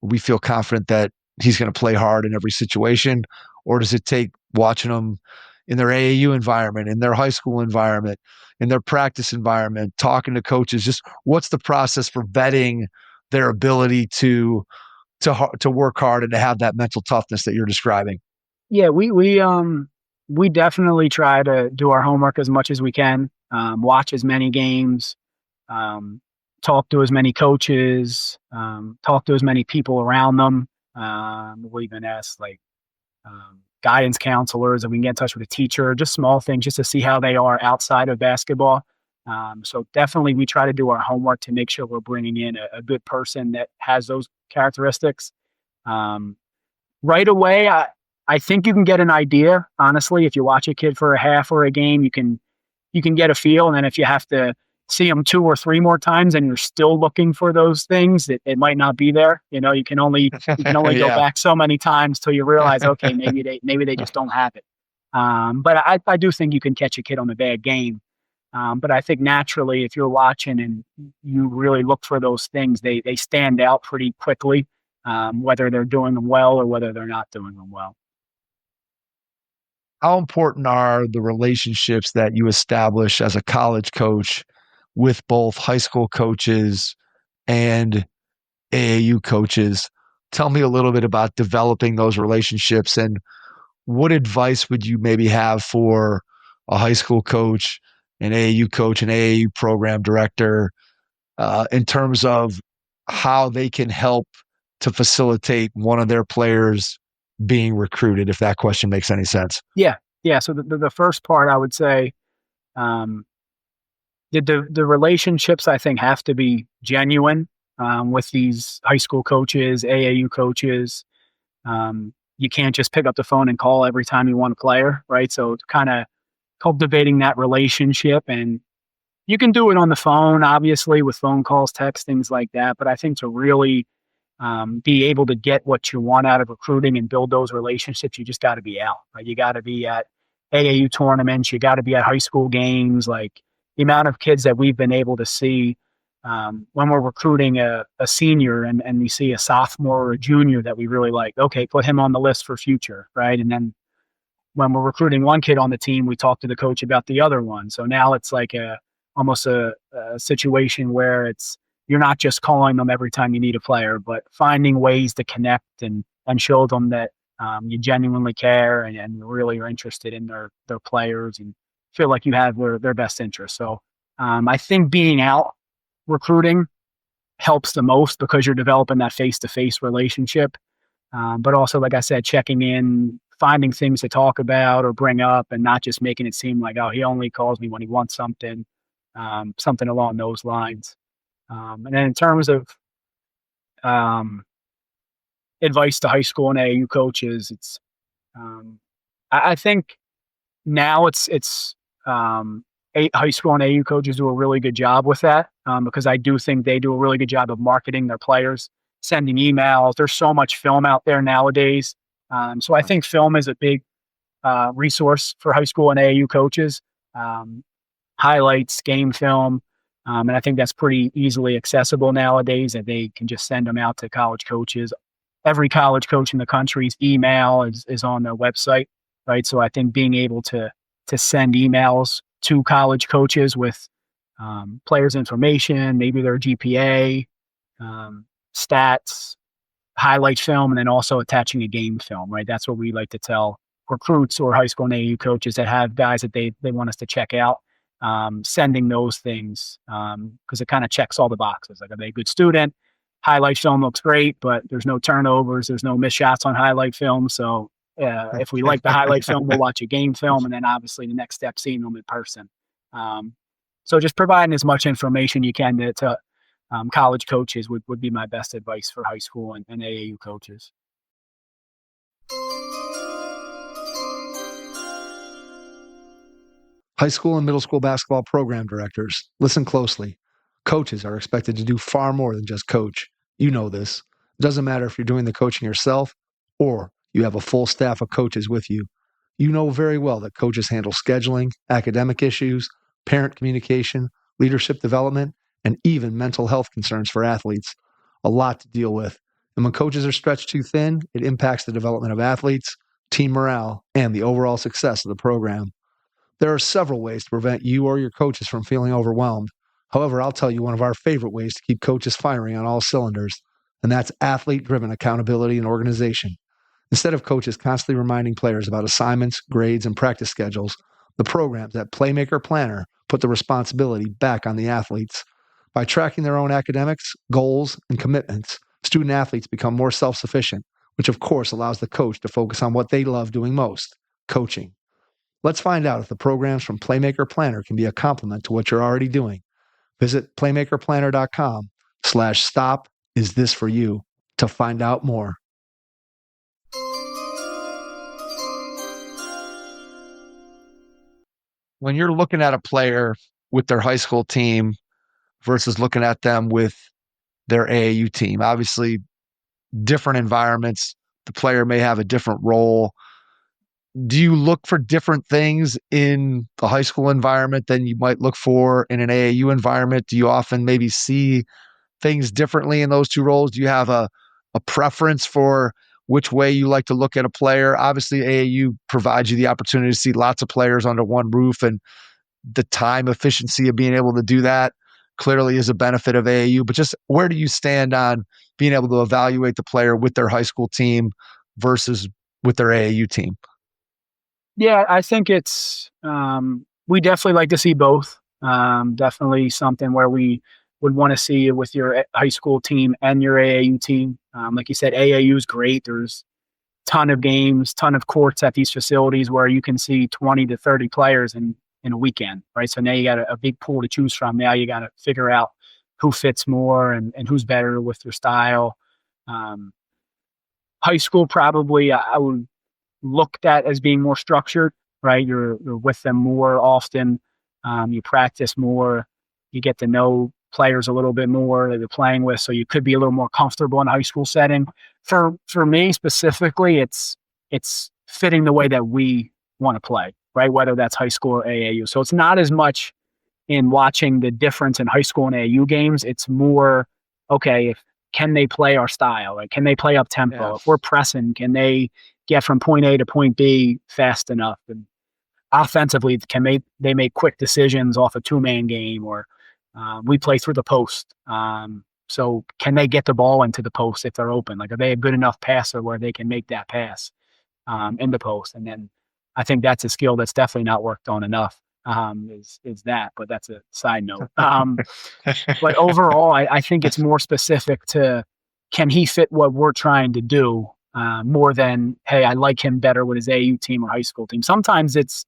[SPEAKER 3] We feel confident that he's going to play hard in every situation? Or does it take watching them in their AAU environment, in their high school environment, in their practice environment, talking to coaches? Just what's the process for vetting their ability to work hard and to have that mental toughness that you're describing?
[SPEAKER 2] Yeah, we definitely try to do our homework as much as we can, watch as many games, talk to as many coaches, talk to as many people around them. We'll even ask, like, guidance counselors, and we can get in touch with a teacher, just small things, just to see how they are outside of basketball. So definitely we try to do our homework to make sure we're bringing in a good person that has those characteristics. Right away, I think you can get an idea, honestly. If you watch a kid for a half or a game, you can get a feel. And then if you have to see them 2 or 3 more times and you're still looking for those things, it might not be there. You can only go
[SPEAKER 3] Yeah.
[SPEAKER 2] back so many times till you realize, okay, maybe they just don't have it. But I do think you can catch a kid on a bad game. But I think naturally, if you're watching and you really look for those things, they stand out pretty quickly, whether they're doing them well or whether they're not doing them well.
[SPEAKER 3] How important are the relationships that you establish as a college coach with both high school coaches and AAU coaches? Tell me a little bit about developing those relationships, and what advice would you maybe have for a high school coach, an AAU coach, an AAU program director, in terms of how they can help to facilitate one of their players being recruited, if that question makes any sense?
[SPEAKER 2] Yeah. So the first part, I would say, the relationships, I think, have to be genuine, with these high school coaches, AAU coaches. You can't just pick up the phone and call every time you want a player, right? So kind of cultivating that relationship, and you can do it on the phone, obviously, with phone calls, text, things like that. But I think to really be able to get what you want out of recruiting and build those relationships, you just got to be out, right? You got to be at AAU tournaments. You got to be at high school games. Like, the amount of kids that we've been able to see, when we're recruiting a senior, and we see a sophomore or a junior that we really like, okay, put him on the list for future, right? And then when we're recruiting one kid on the team, we talk to the coach about the other one. So now it's like almost a situation where you're not just calling them every time you need a player, but finding ways to connect and show them that you genuinely care, and really are interested in their players, and feel like you have their best interest. So I think being out recruiting helps the most, because you're developing that face-to-face relationship. But also, like I said, checking in, finding things to talk about or bring up, and not just making it seem like, oh, he only calls me when he wants something, something along those lines. And then in terms of advice to high school and AAU coaches, it's I think now high school and AAU coaches do a really good job with that, because I do think they do a really good job of marketing their players, sending emails. There's so much film out there nowadays. So I think film is a big resource for high school and AAU coaches. Highlights, game film. And I think that's pretty easily accessible nowadays, that they can just send them out to college coaches. Every college coach in the country's email is on their website, right? So I think being able to send emails to college coaches with players' information, maybe their GPA, stats, highlight film, and then also attaching a game film, right? That's what we like to tell recruits or high school and AAU coaches that have guys that they want us to check out. Sending those things, because it kind of checks all the boxes. Like, are they a good student? Highlight film looks great, but there's no turnovers, there's no missed shots on highlight film. So if we like the highlight film, we'll watch a game film, and then obviously the next step, seeing them in person. So just providing as much information you can to college coaches would be my best advice for high school and AAU coaches.
[SPEAKER 3] High school and middle school basketball program directors, listen closely. Coaches are expected to do far more than just coach. You know this. It doesn't matter if you're doing the coaching yourself or you have a full staff of coaches with you. You know very well that coaches handle scheduling, academic issues, parent communication, leadership development, and even mental health concerns for athletes. A lot to deal with. And when coaches are stretched too thin, it impacts the development of athletes, team morale, and the overall success of the program. There are several ways to prevent you or your coaches from feeling overwhelmed. However, I'll tell you one of our favorite ways to keep coaches firing on all cylinders, and that's athlete-driven accountability and organization. Instead of coaches constantly reminding players about assignments, grades, and practice schedules, the programs at Playmaker Planner put the responsibility back on the athletes. By tracking their own academics, goals, and commitments, student athletes become more self-sufficient, which of course allows the coach to focus on what they love doing most, coaching. Let's find out if the programs from Playmaker Planner can be a complement to what you're already doing. Visit playmakerplanner.com/stop-is-this-for-you to find out more. When you're looking at a player with their high school team versus looking at them with their AAU team, obviously different environments, the player may have a different role. Do you look for different things in the high school environment than you might look for in an AAU environment? Do you often maybe see things differently in those two roles? Do you have a preference for which way you like to look at a player? Obviously, AAU provides you the opportunity to see lots of players under one roof, and the time efficiency of being able to do that clearly is a benefit of AAU. But just where do you stand on being able to evaluate the player with their high school team versus with their AAU team?
[SPEAKER 2] Yeah, I think it's we definitely like to see both. Definitely something where we would want to see it with your high school team and your AAU team. Like you said, AAU is great. There's a ton of games, ton of courts at these facilities where you can see 20 to 30 players in a weekend, right? So now you got a big pool to choose from. Now you got to figure out who fits more and who's better with your style. High school, probably I would looked at as being more structured, right? You're with them more often. You practice more. You get to know players a little bit more that you're playing with, so you could be a little more comfortable in a high school setting. For me specifically, it's fitting the way that we want to play, right? Whether that's high school or AAU. So it's not as much in watching the difference in high school and AAU games. It's more, okay, can they play our style? Like, can they play up tempo? Yeah. If we're pressing, can they get from point A to point B fast enough? And offensively, can they make quick decisions off a two-man game, or we play through the post. So can they get the ball into the post if they're open? Like, are they a good enough passer where they can make that pass in the post? And then I think that's a skill that's definitely not worked on enough, is that, but that's a side note. But overall, I think it's more specific to, can he fit what we're trying to do? More than, hey, I like him better with his AAU team or high school team. Sometimes it's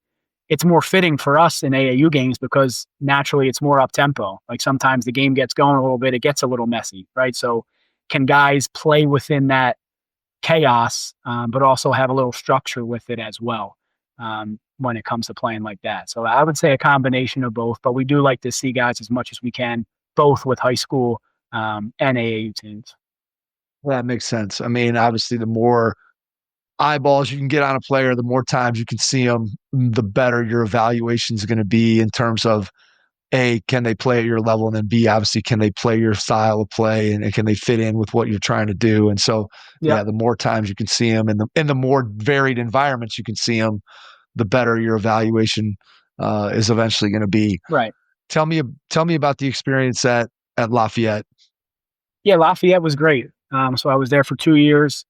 [SPEAKER 2] more fitting for us in AAU games because naturally it's more up tempo. Like, sometimes the game gets going a little bit, it gets a little messy, right? So can guys play within that chaos, but also have a little structure with it as well when it comes to playing like that. So I would say a combination of both, but we do like to see guys as much as we can, both with high school and AAU teams.
[SPEAKER 3] That makes sense. I mean, obviously, the more eyeballs you can get on a player, the more times you can see them, the better your evaluation is going to be in terms of A, can they play at your level? And then B, obviously, can they play your style of play and can they fit in with what you're trying to do? And so, yeah, the more times you can see them and the more varied environments you can see them, the better your evaluation is eventually going to be.
[SPEAKER 2] Right.
[SPEAKER 3] Tell me about the experience at Lafayette.
[SPEAKER 2] Yeah, Lafayette was great. So I was there for 2 years,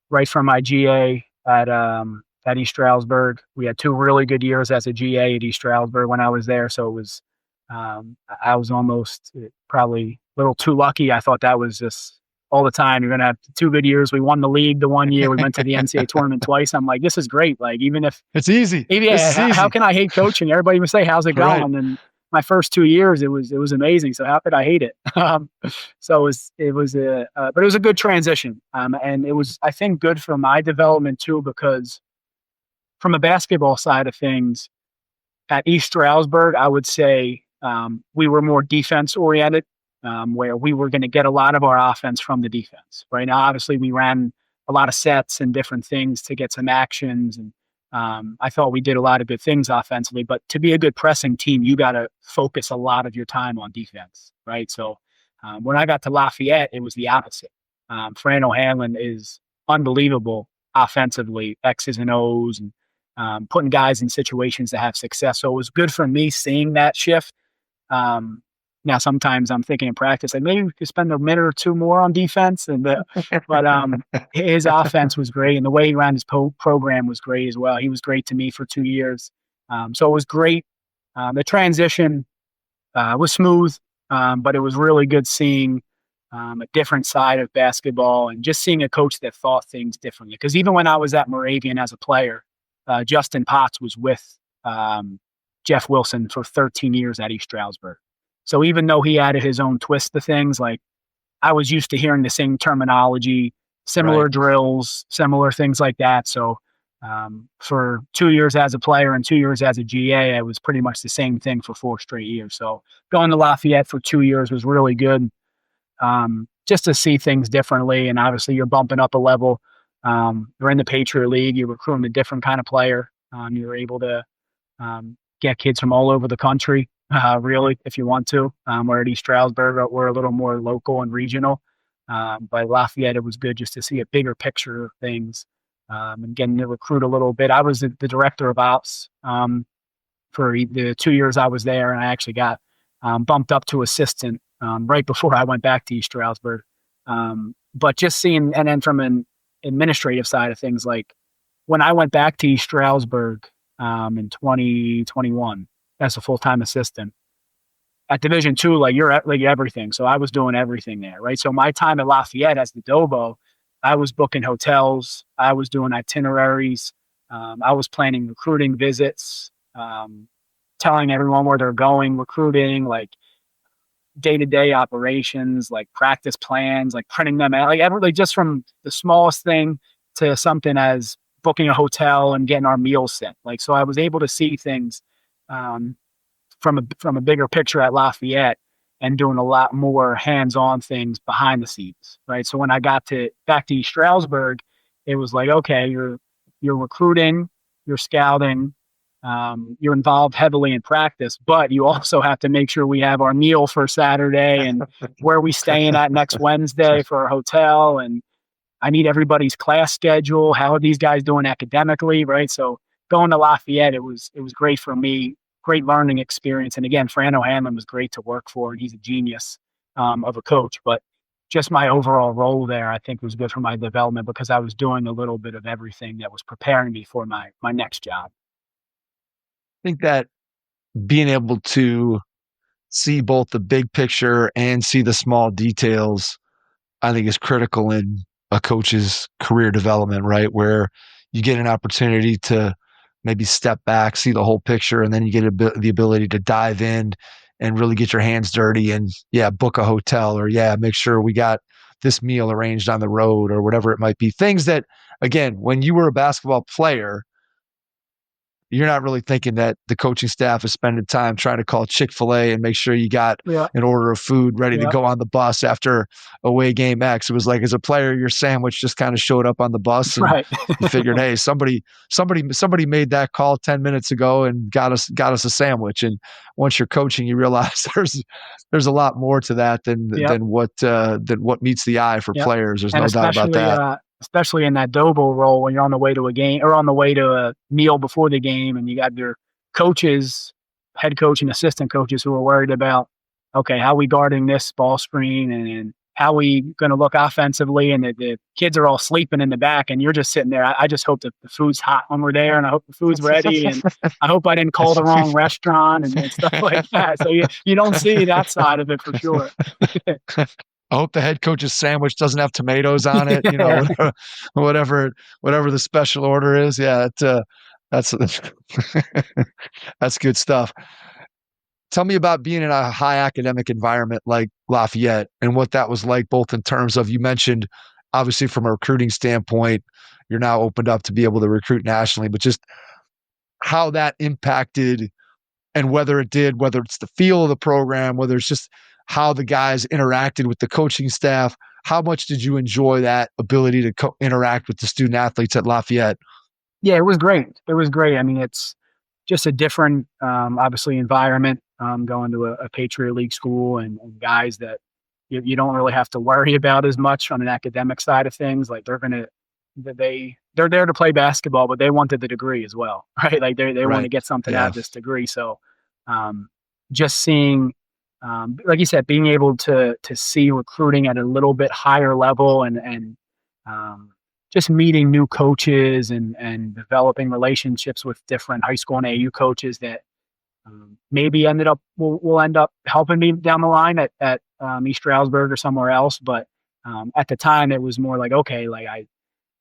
[SPEAKER 2] right from my GA at East Stroudsburg. We had 2 really good years as a GA at East Stroudsburg when I was there. So it was, I was almost probably a little too lucky. I thought that was just all the time. You're going to have 2 good years. We won the league the 1 year. We went to the NCAA tournament twice. I'm like, this is great. Like, even if
[SPEAKER 3] it's easy,
[SPEAKER 2] how can I hate coaching? Everybody would say, how's it going?
[SPEAKER 3] Right.
[SPEAKER 2] And my first 2 years, it was amazing. So how could I hate it? So it was a good transition. And it was, I think, good for my development too, because from a basketball side of things, at East Stroudsburg, I would say we were more defense oriented, where we were going to get a lot of our offense from the defense. Right now, obviously, we ran a lot of sets and different things to get some actions, and I thought we did a lot of good things offensively. But to be a good pressing team, you got to focus a lot of your time on defense, right? So when I got to Lafayette, it was the opposite. Fran O'Hanlon is unbelievable offensively, X's and O's, and putting guys in situations to have success. So it was good for me seeing that shift. Now, sometimes I'm thinking in practice, like maybe we could spend a minute or 2 more on defense. But his offense was great, and the way he ran his program was great as well. He was great to me for 2 years. So it was great. The transition was smooth, but it was really good seeing a different side of basketball and just seeing a coach that thought things differently. Because even when I was at Moravian as a player, Justin Potts was with Jeff Wilson for 13 years at East Stroudsburg. So even though he added his own twist to things, like I was used to hearing the same terminology, similar drills, similar things like that. So for 2 years as a player and 2 years as a GA, it was pretty much the same thing for 4 straight years. So going to Lafayette for 2 years was really good, just to see things differently. And obviously you're bumping up a level. You're in the Patriot League. You're recruiting a different kind of player. You're able to get kids from all over the country, really, if you want to. Where at East Stroudsburg, we're a little more local and regional. But Lafayette, it was good just to see a bigger picture of things and getting to recruit a little bit. I was the director of ops for the 2 years I was there, and I actually got bumped up to assistant right before I went back to East Stroudsburg. But just seeing, and then from an administrative side of things, like when I went back to East Stroudsburg in 2021 as a full-time assistant at Division II, like you're at like everything. So I was doing everything there, right? So my time at Lafayette as the Dobo, I was booking hotels, I was doing itineraries, I was planning recruiting visits, telling everyone where they're going, recruiting, like day-to-day operations, like practice plans, like printing them out, like just from the smallest thing to something as booking a hotel and getting our meals sent. Like, so I was able to see things from a bigger picture at Lafayette and doing a lot more hands-on things behind the scenes, right? So when I got back to East Stroudsburg, it was like, okay, you're recruiting, you're scouting, you're involved heavily in practice, but you also have to make sure we have our meal for Saturday and where we staying at next Wednesday for our hotel. And I need everybody's class schedule. How are these guys doing academically, right? So going to Lafayette, it was great for me, great learning experience. And again, Fran O'Hanlon was great to work for, and he's a genius of a coach. But just my overall role there, I think, was good for my development because I was doing a little bit of everything that was preparing me for my next job.
[SPEAKER 3] I think that being able to see both the big picture and see the small details, I think is critical in a coach's career development, right? Where you get an opportunity to maybe step back, see the whole picture, and then you get the ability to dive in and really get your hands dirty and book a hotel or make sure we got this meal arranged on the road or whatever it might be. Things that, again, when you were a basketball player, you're not really thinking that the coaching staff is spending time trying to call Chick-fil-A and make sure you got an order of food ready to go on the bus after away game X. It was like, as a player, your sandwich just kind of showed up on the bus, and you figured, hey, somebody made that call 10 minutes ago and got us a sandwich. And once you're coaching, you realize there's a lot more to that than what meets the eye for players. There's no doubt about that.
[SPEAKER 2] Especially in that Dobo role when you're on the way to a game or on the way to a meal before the game, and you got your coaches, head coach and assistant coaches, who are worried about, okay, how are we guarding this ball screen, and how are we going to look offensively, and the kids are all sleeping in the back, and you're just sitting there. I just hope that the food's hot when we're there, and I hope the food's ready, and I hope I didn't call the wrong restaurant and stuff like that. So you don't see that side of it for sure.
[SPEAKER 3] I hope the head coach's sandwich doesn't have tomatoes on it, whatever the special order is. Yeah, that's that's good stuff. Tell me about being in a high academic environment like Lafayette and what that was like, both in terms of, you mentioned, obviously from a recruiting standpoint, you're now opened up to be able to recruit nationally, but just how that impacted, and whether it's the feel of the program, whether it's just how the guys interacted with the coaching staff. How much did you enjoy that ability to interact with the student athletes at Lafayette?
[SPEAKER 2] Yeah, it was great. I mean, it's just a different, obviously, environment, going to a Patriot League school and guys that you don't really have to worry about as much on an academic side of things. Like they're there to play basketball, but they wanted the degree as well, right? Like they want to get something out of this degree. So just seeing, like you said, being able to see recruiting at a little bit higher level and just meeting new coaches and developing relationships with different high school and AU coaches that maybe will end up helping me down the line at East Stroudsburg or somewhere else. But at the time, it was more like, okay, like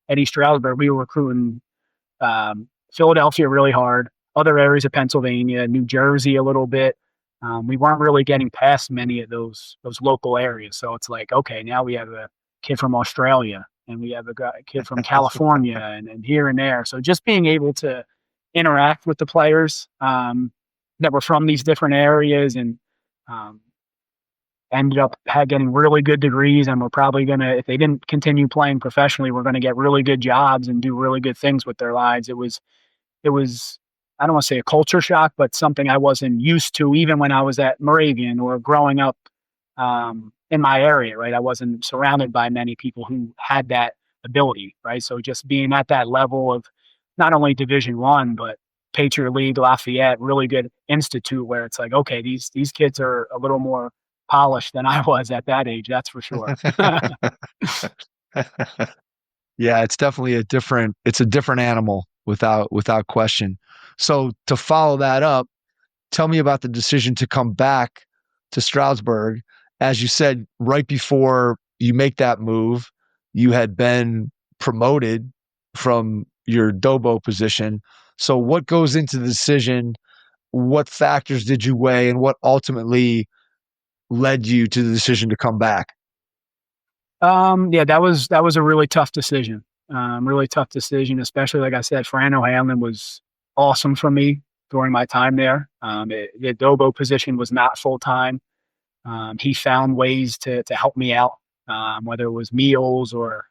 [SPEAKER 2] at East Stroudsburg, we were recruiting Philadelphia really hard, other areas of Pennsylvania, New Jersey a little bit. We weren't really getting past many of those local areas. So it's like, okay, now we have a kid from Australia and we have a kid from California and here and there. So just being able to interact with the players that were from these different areas and ended up getting really good degrees, and we're probably going to, if they didn't continue playing professionally, we're going to get really good jobs and do really good things with their lives. It was, I don't want to say a culture shock, but something I wasn't used to even when I was at Moravian or growing up in my area, right? I wasn't surrounded by many people who had that ability, right? So just being at that level of not only Division I, but Patriot League, Lafayette, really good institute where it's like, okay, these kids are a little more polished than I was at that age, that's for sure.
[SPEAKER 3] Yeah, it's definitely a different animal without question. So to follow that up, tell me about the decision to come back to Stroudsburg. As you said, right before you make that move, you had been promoted from your Dobo position. So what goes into the decision? What factors did you weigh, and what ultimately led you to the decision to come back?
[SPEAKER 2] Yeah, that was a really tough decision. Especially, like I said, Fran O'Hanlon was awesome for me during my time there. The Dobo position was not full-time. He found ways to help me out, whether it was meals or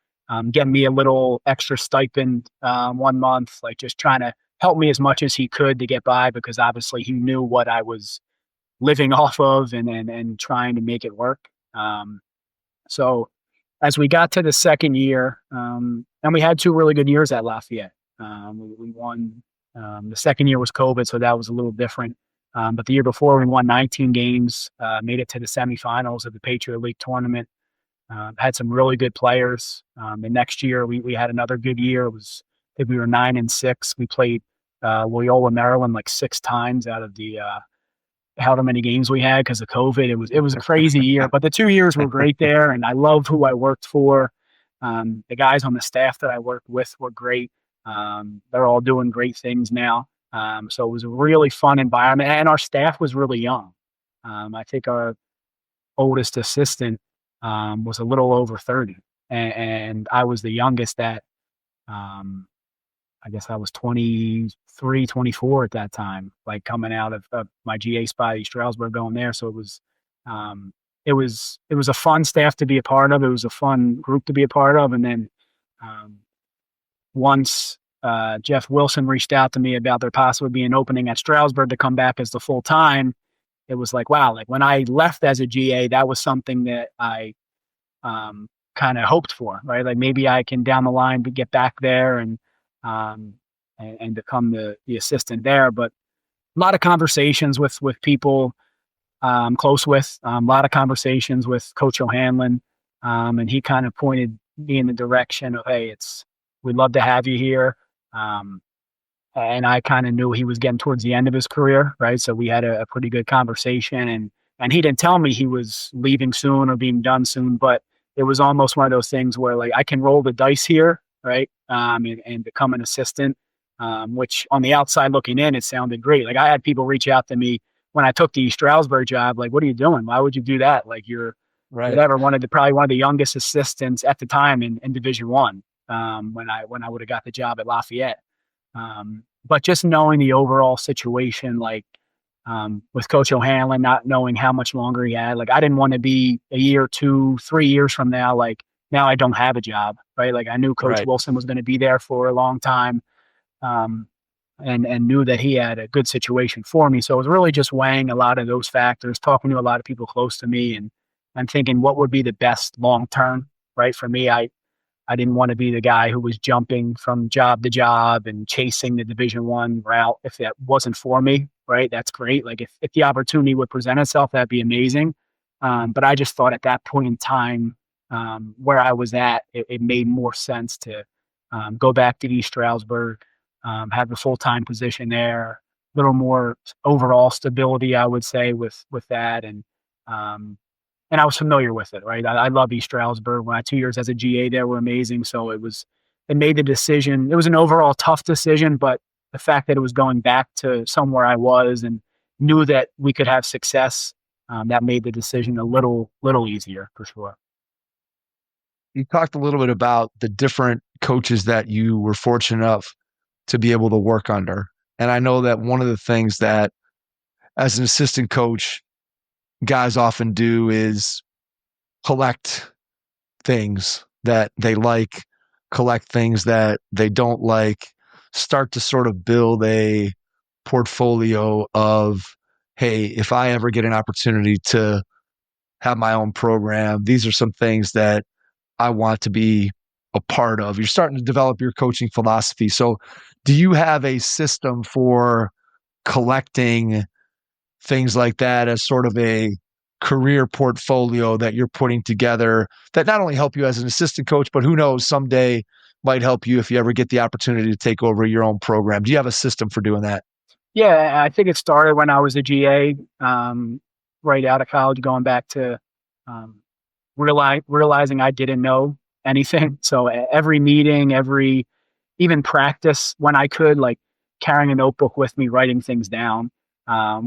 [SPEAKER 2] getting me a little extra stipend 1 month, like just trying to help me as much as he could to get by, because obviously he knew what I was living off of and trying to make it work. So as we got to the second year, and we had 2 really good years at Lafayette. We won, the second year was COVID, so that was a little different. But the year before, we won 19 games, made it to the semifinals of the Patriot League tournament, had some really good players. The next year, we had another good year. I think we were 9-6. We played Loyola, Maryland, like 6 times out of the however many games we had because of COVID. It was a crazy year, but the 2 years were great there, and I love who I worked for. The guys on the staff that I worked with were great. They're all doing great things now. So it was a really fun environment, and our staff was really young. I think our oldest assistant was a little over 30. And I was the youngest at, I guess I was 23, 24 at that time, like coming out of my GA spot at East Stroudsburg going there. So um, it was a fun staff to be a part of. It was a fun group to be a part of. And then um, once Jeff Wilson reached out to me about there possibly being an opening at Stroudsburg to come back as the full time, it was like, wow, like when I left as a GA, that was something that I kind of hoped for, right? Like maybe I can down the line get back there um, and become the assistant there. But a lot of conversations with people close with, a lot of conversations with Coach O'Hanlon, and he kind of pointed me in the direction of, hey, we'd love to have you here. And I kind of knew he was getting towards the end of his career, right? So we had a pretty good conversation, and he didn't tell me he was leaving soon or being done soon, but it was almost one of those things where like I can roll the dice here, right? And become an assistant, which on the outside looking in, it sounded great. Like I had people reach out to me when I took the East Stroudsburg job, like, what are you doing? Why would you do that? Like you're whatever, probably one of the youngest assistants at the time in Division I, when I would have got the job at Lafayette. But just knowing the overall situation, like with Coach O'Hanlon, not knowing how much longer he had, like I didn't want to be a year, 2, 3 years from now, like now I don't have a job, right? Like I knew Coach Wilson was going to be there for a long time, and knew that he had a good situation for me. So it was really just weighing a lot of those factors, talking to a lot of people close to me, and I'm thinking what would be the best long term, right? For me, I didn't want to be the guy who was jumping from job to job and chasing the Division I route. If that wasn't for me, right, that's great. Like if the opportunity would present itself, that'd be amazing. But I just thought at that point in time, where I was at, it made more sense to go back to East Stroudsburg, have the full-time position there, a little more overall stability, I would say, with that. And I was familiar with it, right? I love East Stroudsburg. My 2 years as a GA there were amazing. So it made the decision. It was an overall tough decision, but the fact that it was going back to somewhere I was and knew that we could have success, that made the decision a little easier for sure.
[SPEAKER 3] You talked a little bit about the different coaches that you were fortunate enough to be able to work under. And I know that one of the things that as an assistant coach, guys often do is collect things that they like, collect things that they don't like, start to sort of build a portfolio of, hey, if I ever get an opportunity to have my own program, these are some things that I want to be a part of. You're starting to develop your coaching philosophy. So do you have a system for collecting things like that as sort of a career portfolio that you're putting together that not only help you as an assistant coach, but who knows, someday might help you if you ever get the opportunity to take over your own program? Do you have a system for doing that?
[SPEAKER 2] Yeah, I think it started when I was a GA, right out of college, going back to realizing I didn't know anything. So every meeting, even practice when I could, like carrying a notebook with me, writing things down,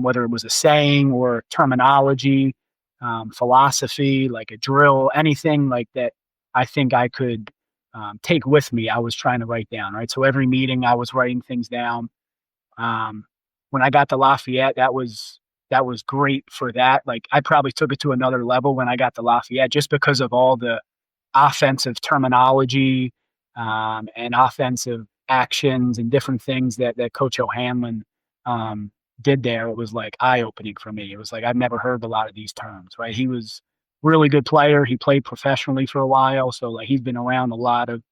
[SPEAKER 2] whether it was a saying or terminology, philosophy, like a drill, anything like that I think I could take with me, I was trying to write down, right? So every meeting I was writing things down. When I got to Lafayette, that was great for that. Like I probably took it to another level when I got to Lafayette, just because of all the offensive terminology, and offensive actions and different things that Coach O'Hanlon did there. It was like eye-opening for me. It was like I've never heard a lot of these terms, right? He was a really good player. He played professionally for a while, so like he's been around a lot of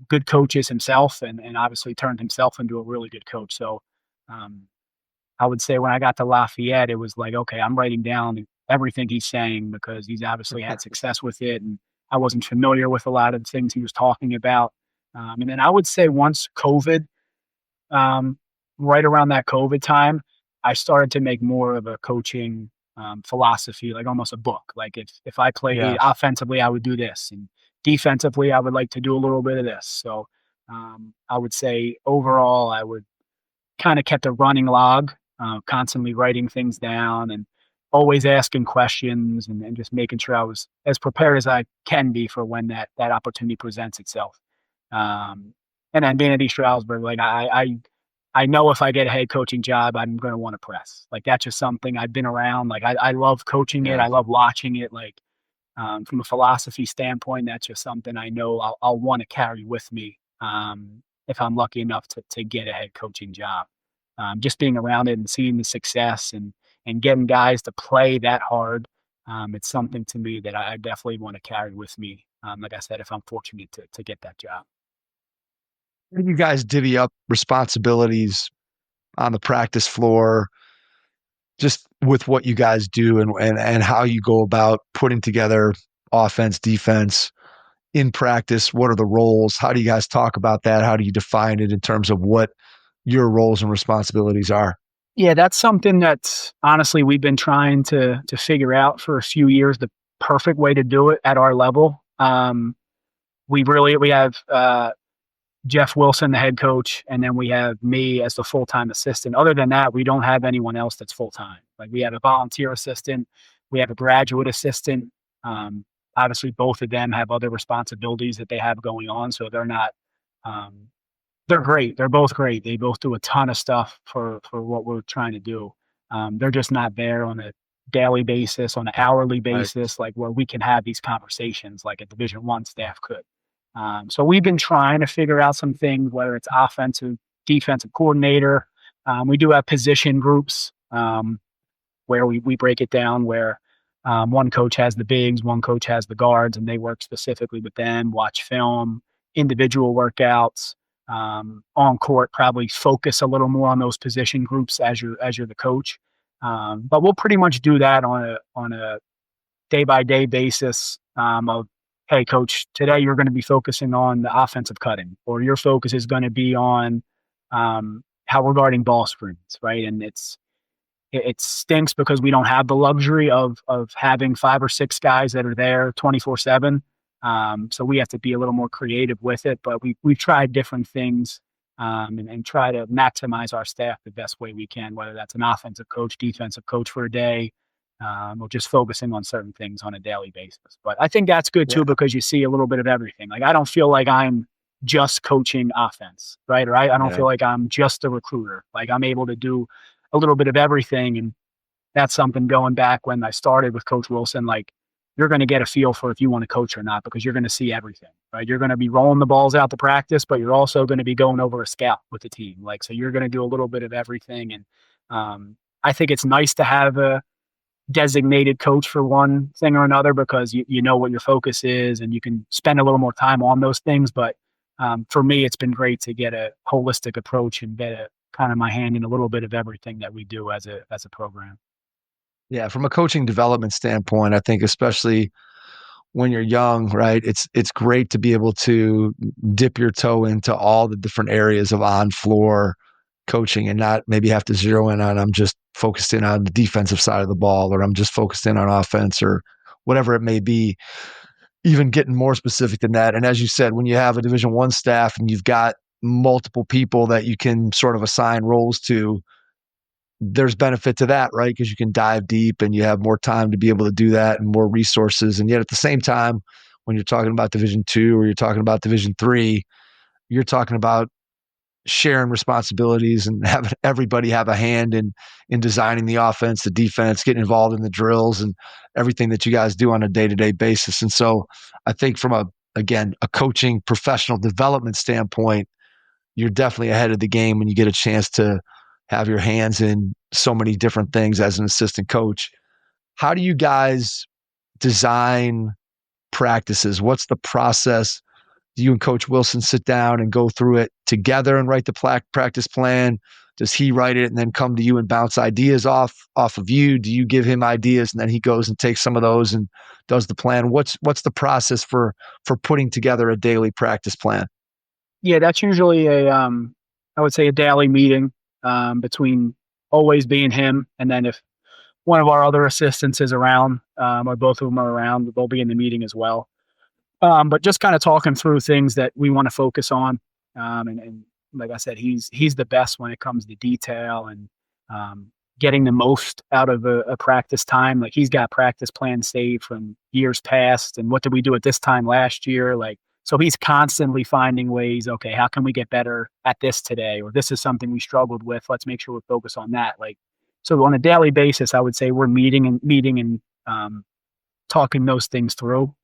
[SPEAKER 2] good coaches himself, and obviously turned himself into a really good coach. So I would say when I got to Lafayette, it was like, okay, I'm writing down everything he's saying because he's obviously had success with it, and I wasn't familiar with a lot of the things he was talking about. And then I would say once COVID, right around that COVID time, I started to make more of a coaching philosophy, like almost a book. Like if I played offensively, I would do this, and defensively, I would like to do a little bit of this. So I would say overall, I would kind of kept a running log, constantly writing things down, and always asking questions and just making sure I was as prepared as I can be for when that opportunity presents itself. And then being at East Stroudsburg, like I know if I get a head coaching job, I'm going to want to press. Like that's just something I've been around. Like I love coaching it. I love watching it. Like from a philosophy standpoint, that's just something I know I'll want to carry with me if I'm lucky enough to get a head coaching job. Just being around it and seeing the success and getting guys to play that hard, it's something to me that I definitely want to carry with me. Like I said, if I'm fortunate to get that job.
[SPEAKER 3] How do you guys divvy up responsibilities on the practice floor, just with what you guys do and how you go about putting together offense, defense in practice? What are the roles? How do you guys talk about that? How do you define it in terms of what your roles and responsibilities are?
[SPEAKER 2] Yeah, that's something that's honestly we've been trying to figure out for a few years, the perfect way to do it at our level. We have Jeff Wilson, the head coach, and then we have me as the full-time assistant. Other than that, we don't have anyone else that's full-time. Like we have a volunteer assistant, we have a graduate assistant. Obviously, both of them have other responsibilities that they have going on, so they're not. They're great. They're both great. They both do a ton of stuff for what we're trying to do. They're just not there on a daily basis, on an hourly basis, like where we can have these conversations like a Division I staff could. So we've been trying to figure out some things, whether it's offensive, defensive coordinator. We do have position groups where we break it down where one coach has the bigs, one coach has the guards, and they work specifically with them, watch film, individual workouts, on court, probably focus a little more on those position groups as you're the coach. But we'll pretty much do that on a day-by-day basis of, hey, coach, today you're going to be focusing on the offensive cutting, or your focus is going to be on how we're guarding ball screens, right? And it stinks because we don't have the luxury of having 5 or 6 guys that are there 24/7. So we have to be a little more creative with it, but we've tried different things and try to maximize our staff the best way we can, whether that's an offensive coach, defensive coach for a day, or just focusing on certain things on a daily basis. But I think that's good too, because you see a little bit of everything. Like I don't feel like I'm just coaching offense, right? Or I don't feel like I'm just a recruiter. Like I'm able to do a little bit of everything. And that's something going back when I started with Coach Wilson, like you're going to get a feel for if you want to coach or not, because you're going to see everything, right? You're going to be rolling the balls out to practice, but you're also going to be going over a scout with the team. Like, so you're going to do a little bit of everything. And I think it's nice to have a designated coach for one thing or another, because you know what your focus is and you can spend a little more time on those things. But for me, it's been great to get a holistic approach and get a kind of my hand in a little bit of everything that we do as a program.
[SPEAKER 3] Yeah, from a coaching development standpoint, I think especially when you're young, right? It's great to be able to dip your toe into all the different areas of on-floor coaching and not maybe have to zero in on I'm just focused in on the defensive side of the ball, or I'm just focused in on offense, or whatever it may be. Even getting more specific than that. And as you said, when you have a Division I staff and you've got multiple people that you can sort of assign roles to, there's benefit to that, right? Because you can dive deep and you have more time to be able to do that and more resources. And yet at the same time, when you're talking about Division II or you're talking about Division III, you're talking about sharing responsibilities and having everybody have a hand in designing the offense, the defense, getting involved in the drills and everything that you guys do on a day-to-day basis. And so I think from a coaching professional development standpoint, you're definitely ahead of the game when you get a chance to have your hands in so many different things as an assistant coach. How do you guys design practices? What's the process? Do you and Coach Wilson sit down and go through it together and write the practice plan? Does he write it and then come to you and bounce ideas off of you? Do you give him ideas and then he goes and takes some of those and does the plan? What's the process for putting together a daily practice plan?
[SPEAKER 2] Yeah, that's usually I would say a daily meeting between always being him, and then if one of our other assistants is around, or both of them are around, they'll be in the meeting as well. But just kind of talking through things that we want to focus on. And like I said, he's the best when it comes to detail and getting the most out of a practice time. Like he's got practice plans saved from years past. And what did we do at this time last year? Like, so he's constantly finding ways, okay, how can we get better at this today? Or this is something we struggled with. Let's make sure we focus on that. Like, so on a daily basis, I would say we're meeting and talking those things through.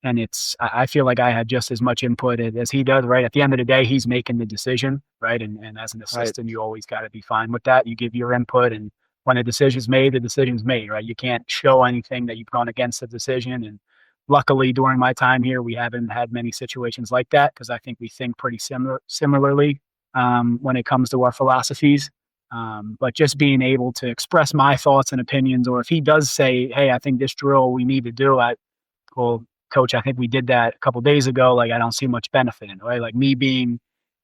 [SPEAKER 2] And I feel like I had just as much input as he does, right? At the end of the day, he's making the decision, right? And as an assistant, you always got to be fine with that. You give your input, and when a decision's made, the decision's made, right? You can't show anything that you've gone against the decision. And luckily, during my time here, we haven't had many situations like that, because I think we think pretty similarly when it comes to our philosophies. But just being able to express my thoughts and opinions, or if he does say, hey, I think this drill we need to do, well, coach, I think we did that a couple of days ago. Like, I don't see much benefit in it, right? Like me being,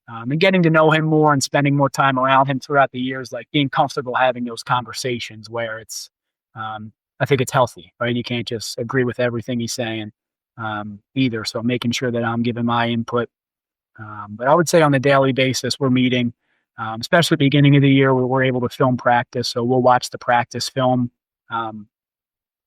[SPEAKER 2] and getting to know him more and spending more time around him throughout the years, like being comfortable having those conversations where it's, I think it's healthy, right? You can't just agree with everything he's saying either. So making sure that I'm giving my input. But I would say on a daily basis, we're meeting, especially at the beginning of the year where we're able to film practice. So we'll watch the practice film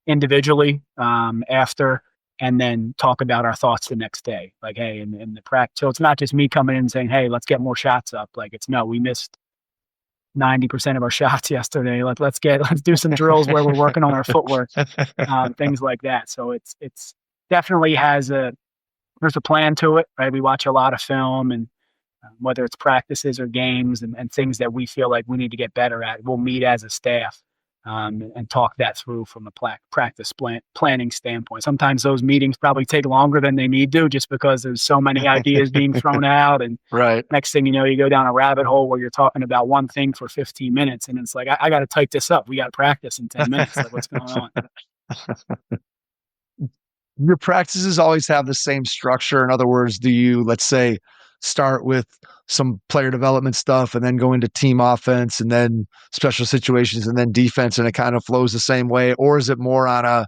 [SPEAKER 2] individually after, and then talk about our thoughts the next day. Like, hey, in the practice. So it's not just me coming in and saying, hey, let's get more shots up. Like, it's no, we missed 90% of our shots yesterday. Let's do some drills where we're working on our footwork, things like that. So it's definitely there's a plan to it, right? We watch a lot of film, and whether it's practices or games and things that we feel like we need to get better at, we'll meet as a staff and talk that through from a practice planning standpoint. Sometimes those meetings probably take longer than they need to, just because there's so many ideas being thrown out. And
[SPEAKER 3] Right.
[SPEAKER 2] next thing you know, you go down a rabbit hole where you're talking about one thing for 15 minutes. And it's like, I got to type this up. We got to practice in 10 minutes. Like, what's going on?
[SPEAKER 3] Your practices always have the same structure. In other words, do you, let's say, start with some player development stuff and then go into team offense and then special situations and then defense, and it kind of flows the same way? Or is it more on a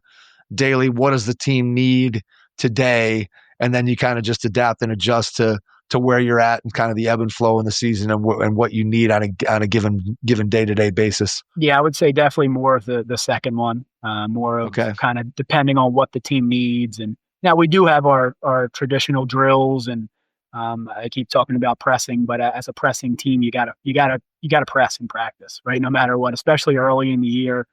[SPEAKER 3] daily, what does the team need today? And then you kind of just adapt and adjust to where you're at and kind of the ebb and flow in the season and what you need on a given day-to-day basis.
[SPEAKER 2] Yeah, I would say definitely more of the second one, more of kind of depending on what the team needs. And now we do have our traditional drills, and I keep talking about pressing, but as a pressing team, you gotta press in practice, right? No matter what, especially early in the year.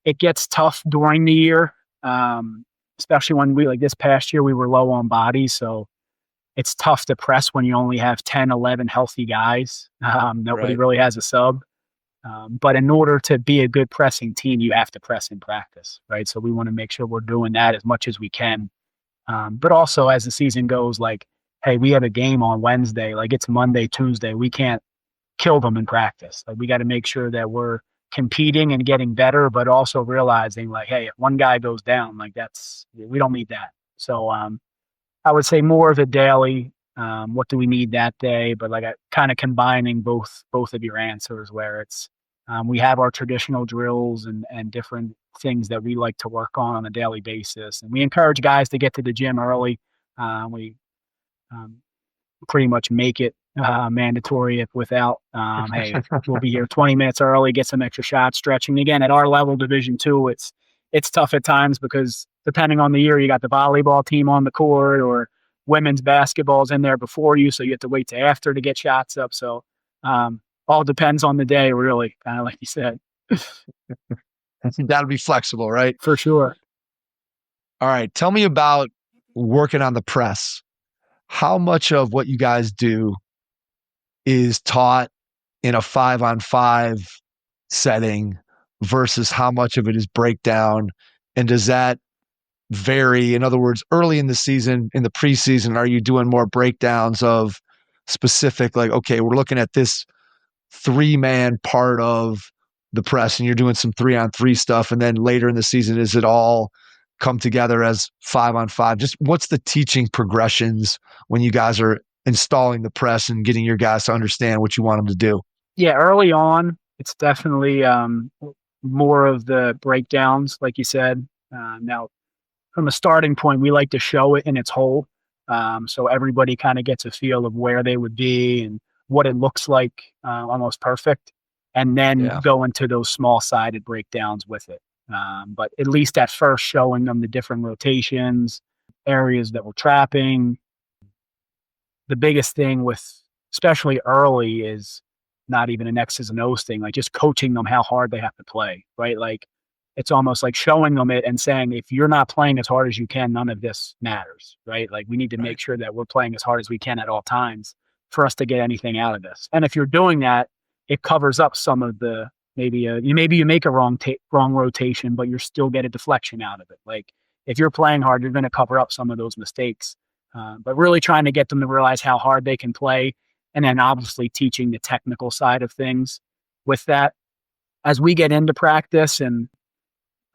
[SPEAKER 2] It gets tough during the year, especially when like this past year, we were low on bodies. So it's tough to press when you only have 10, 11 healthy guys. Nobody really has a sub. But in order to be a good pressing team, you have to press in practice, right? So we want to make sure we're doing that as much as we can. But also as the season goes, like, hey, we have a game on Wednesday, like it's Monday, Tuesday. We can't kill them in practice. Like, we got to make sure that we're competing and getting better, but also realizing, like, hey, if one guy goes down, like we don't need that. So I would say more of a daily, what do we need that day? But like kind of combining both of your answers, where it's we have our traditional drills and different things that we like to work on a daily basis. And we encourage guys to get to the gym early. We pretty much make it mandatory. If without, hey, we'll be here 20 minutes early, get some extra shots, stretching. Again, at our level, Division II, it's tough at times because depending on the year, you got the volleyball team on the court, or women's basketball's in there before you, so you have to wait to after to get shots up. So all depends on the day, really, kind of like you said.
[SPEAKER 3] That'll be flexible, right?
[SPEAKER 2] For sure.
[SPEAKER 3] All right. Tell me about working on the press. How much of what you guys do is taught in a 5-on-5 setting versus how much of it is breakdown? And does that vary? In other words, early in the season, in the preseason, are you doing more breakdowns of specific, like, okay, we're looking at this 3-man part of the press and you're doing some 3-on-3 stuff. And then later in the season, is it all come together as 5-on-5? Just what's the teaching progressions when you guys are installing the press and getting your guys to understand what you want them to do?
[SPEAKER 2] Yeah, early on, it's definitely more of the breakdowns, like you said. Now, from a starting point, we like to show it in its whole, so everybody kind of gets a feel of where they would be and what it looks like, almost perfect. and then go into those small sided breakdowns with it. But at least at first, showing them the different rotations, areas that we're trapping. The biggest thing with, especially early, is not even an X's and O's thing, like just coaching them how hard they have to play, right? Like it's almost like showing them it and saying, if you're not playing as hard as you can, none of this matters, right? Like we need to make sure that we're playing as hard as we can at all times for us to get anything out of this. And if you're doing that, it covers up some of the, maybe you make a wrong rotation, but you still get a deflection out of it. Like if you're playing hard, you're going to cover up some of those mistakes. But really trying to get them to realize how hard they can play, and then obviously teaching the technical side of things with that. As we get into practice, and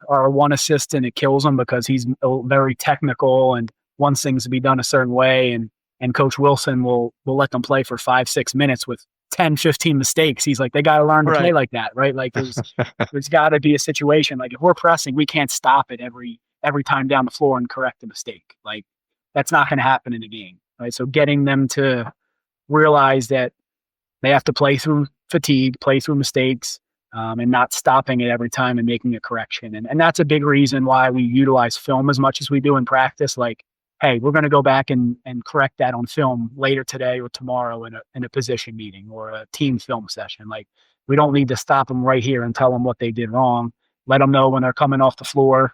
[SPEAKER 2] our one assistant, it kills him because he's very technical and wants things to be done a certain way. And Coach Wilson will let them play for 5-6 minutes with 10, 15 mistakes. He's like, they got to learn to play like that, right? Like there's got to be a situation. Like if we're pressing, we can't stop it every time down the floor and correct a mistake. Like that's not going to happen in a game, right? So getting them to realize that they have to play through fatigue, play through mistakes, and not stopping it every time and making a correction. And that's a big reason why we utilize film as much as we do in practice. Like, hey, we're going to go back and correct that on film later today or tomorrow in a position meeting or a team film session. Like we don't need to stop them right here and tell them what they did wrong. Let them know when they're coming off the floor,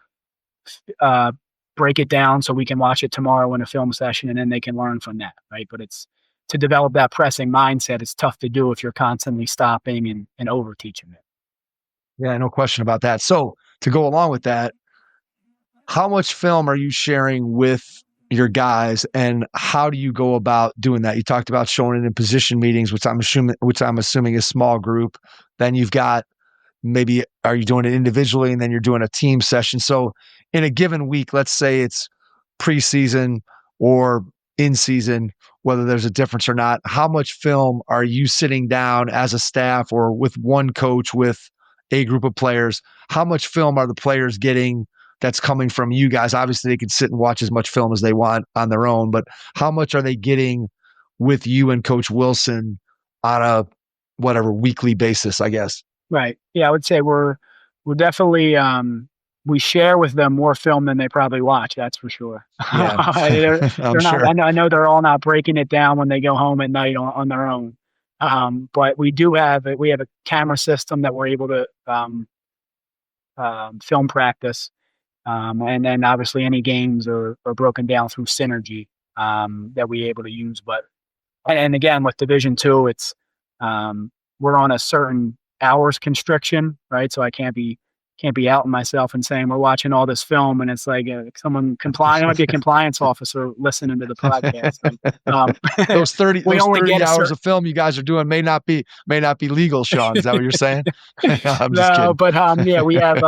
[SPEAKER 2] break it down so we can watch it tomorrow in a film session, and then they can learn from that, right? But it's to develop that pressing mindset. It's tough to do if you're constantly stopping and over teaching it.
[SPEAKER 3] Yeah, no question about that. So to go along with that, how much film are you sharing with your guys, and how do you go about doing that? You talked about showing it in position meetings, which I'm assuming is small group. Then you've got, maybe are you doing it individually, and then you're doing a team session? So in a given week, let's say it's preseason or in season, whether there's a difference or not, how much film are you sitting down as a staff or with one coach with a group of players? How much film are the players getting that's coming from you guys? Obviously, they can sit and watch as much film as they want on their own, but how much are they getting with you and Coach Wilson on a weekly basis, I guess?
[SPEAKER 2] Right. Yeah, I would say we're definitely we share with them more film than they probably watch. That's for sure.
[SPEAKER 3] Yeah,
[SPEAKER 2] they're
[SPEAKER 3] I'm
[SPEAKER 2] not,
[SPEAKER 3] sure.
[SPEAKER 2] I know they're all not breaking it down when they go home at night on their own. But we have a camera system that we're able to film practice. And then obviously any games are broken down through Synergy that we're able to use. But and again, with Division II, it's we're on a certain hours constriction, right? So I can't be outing myself and saying we're watching all this film, and it's like someone I might be a compliance officer listening to the podcast.
[SPEAKER 3] Those 30 hours of film you guys are doing may not be legal, Sean. Is that what you're saying? I'm just kidding.
[SPEAKER 2] But yeah, we have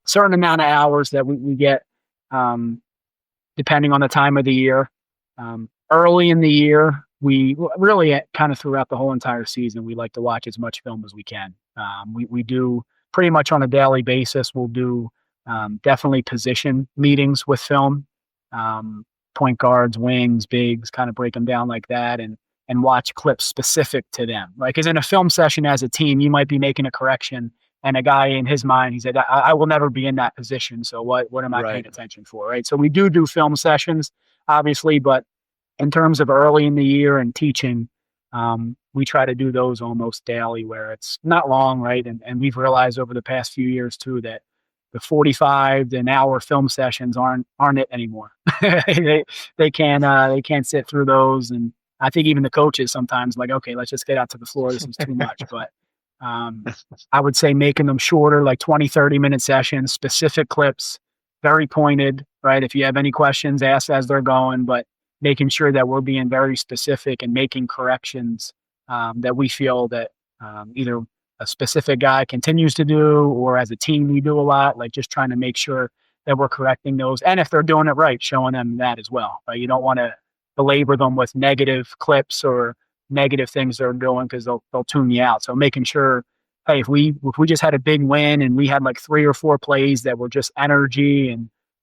[SPEAKER 2] certain amount of hours that we get depending on the time of the year. Early in the year, we really kind of throughout the whole entire season, we like to watch as much film as we can. We do pretty much on a daily basis. We'll do definitely position meetings with film, point guards, wings, bigs, kind of break them down like that, and watch clips specific to them. Like, because in a film session as a team, you might be making a correction, and a guy in his mind, he said, I will never be in that position, so what am I paying attention for, right? So we do film sessions, obviously, but in terms of early in the year and teaching, we try to do those almost daily, where it's not long, right? And we've realized over the past few years too that the 45 to an hour film sessions aren't it anymore. they can't sit through those, and I think even the coaches sometimes like, okay, let's just get out to the floor. This is too much. But I would say making them shorter, like 20, 30-minute sessions, specific clips, very pointed, right? If you have any questions, ask as they're going, but making sure that we're being very specific and making corrections that we feel that either a specific guy continues to do, or as a team we do a lot, like just trying to make sure that we're correcting those. And if they're doing it right, showing them that as well. Right? You don't want to belabor them with negative clips or negative things they're doing, because they'll tune you out. So making sure, hey, if we just had a big win and we had like 3 or 4 plays that were just energy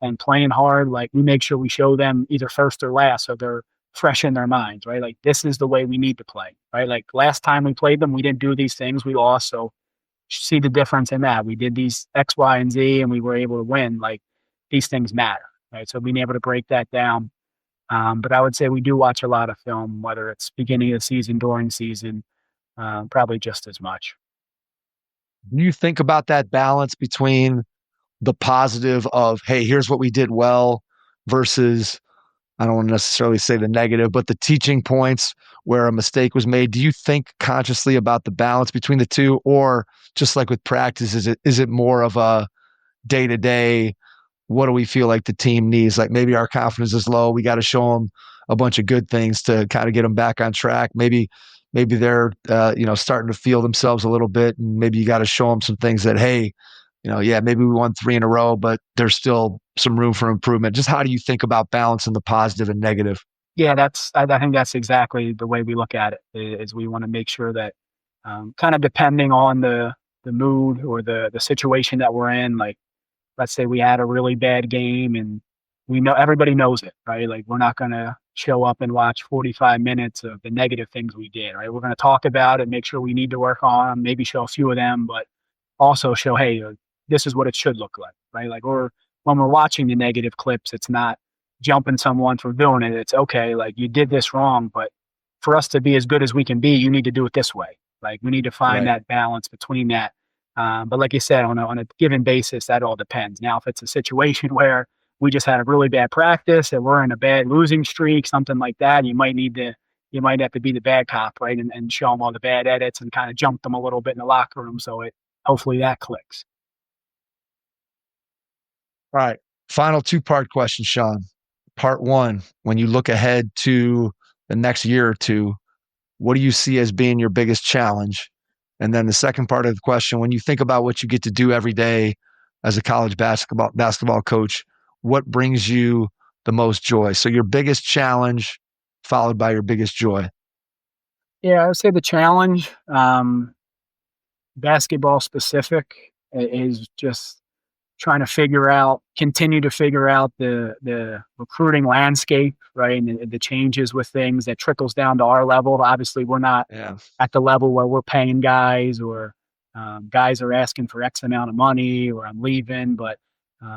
[SPEAKER 2] and playing hard, like we make sure we show them either first or last, so they're fresh in their minds, right? Like, this is the way we need to play, right? Like, last time we played them, we didn't do these things, we lost. So see the difference in that. We did these X, Y, and Z, and we were able to win. Like, these things matter, right? So being able to break that down. But I would say we do watch a lot of film, whether it's beginning of the season, during season, probably just as much.
[SPEAKER 3] Do you think about that balance between the positive of, hey, here's what we did well, versus, I don't want to necessarily say the negative, but the teaching points where a mistake was made? Do you think consciously about the balance between the two? Or just like with practice, is it more of a day-to-day, what do we feel like the team needs? Like, maybe our confidence is low, we got to show them a bunch of good things to kind of get them back on track. Maybe they're starting to feel themselves a little bit, and maybe you got to show them some things that, hey, maybe we won 3 in a row, but there's still some room for improvement. Just how do you think about balancing the positive and negative?
[SPEAKER 2] Yeah, I think that's exactly the way we look at it. Is we want to make sure that, kind of depending on the mood or the situation that we're in, like, let's say we had a really bad game and we know everybody knows it, right? Like, we're not going to show up and watch 45 minutes of the negative things we did, right? We're going to talk about it, make sure we need to work on, maybe show a few of them, but also show, hey, this is what it should look like, right? Like, or when we're watching the negative clips, it's not jumping someone for doing it. It's okay, like, you did this wrong, but for us to be as good as we can be, you need to do it this way. Like, we need to find that balance between that. But like you said, on a given basis, that all depends. Now, if it's a situation where we just had a really bad practice and we're in a bad losing streak, something like that, you might have to be the bad cop, right? And show them all the bad edits and kind of jump them a little bit in the locker room. So hopefully that clicks.
[SPEAKER 3] All right. Final 2-part question, Sean. Part 1, when you look ahead to the next year or two, what do you see as being your biggest challenge? And then the second part of the question, when you think about what you get to do every day as a college basketball coach, what brings you the most joy? So your biggest challenge followed by your biggest joy.
[SPEAKER 2] Yeah, I would say the challenge, basketball specific, is just trying to continue to figure out the recruiting landscape, right? And the changes with things that trickles down to our level. Obviously, we're not at the level where we're paying guys, or guys are asking for X amount of money, or I'm leaving, but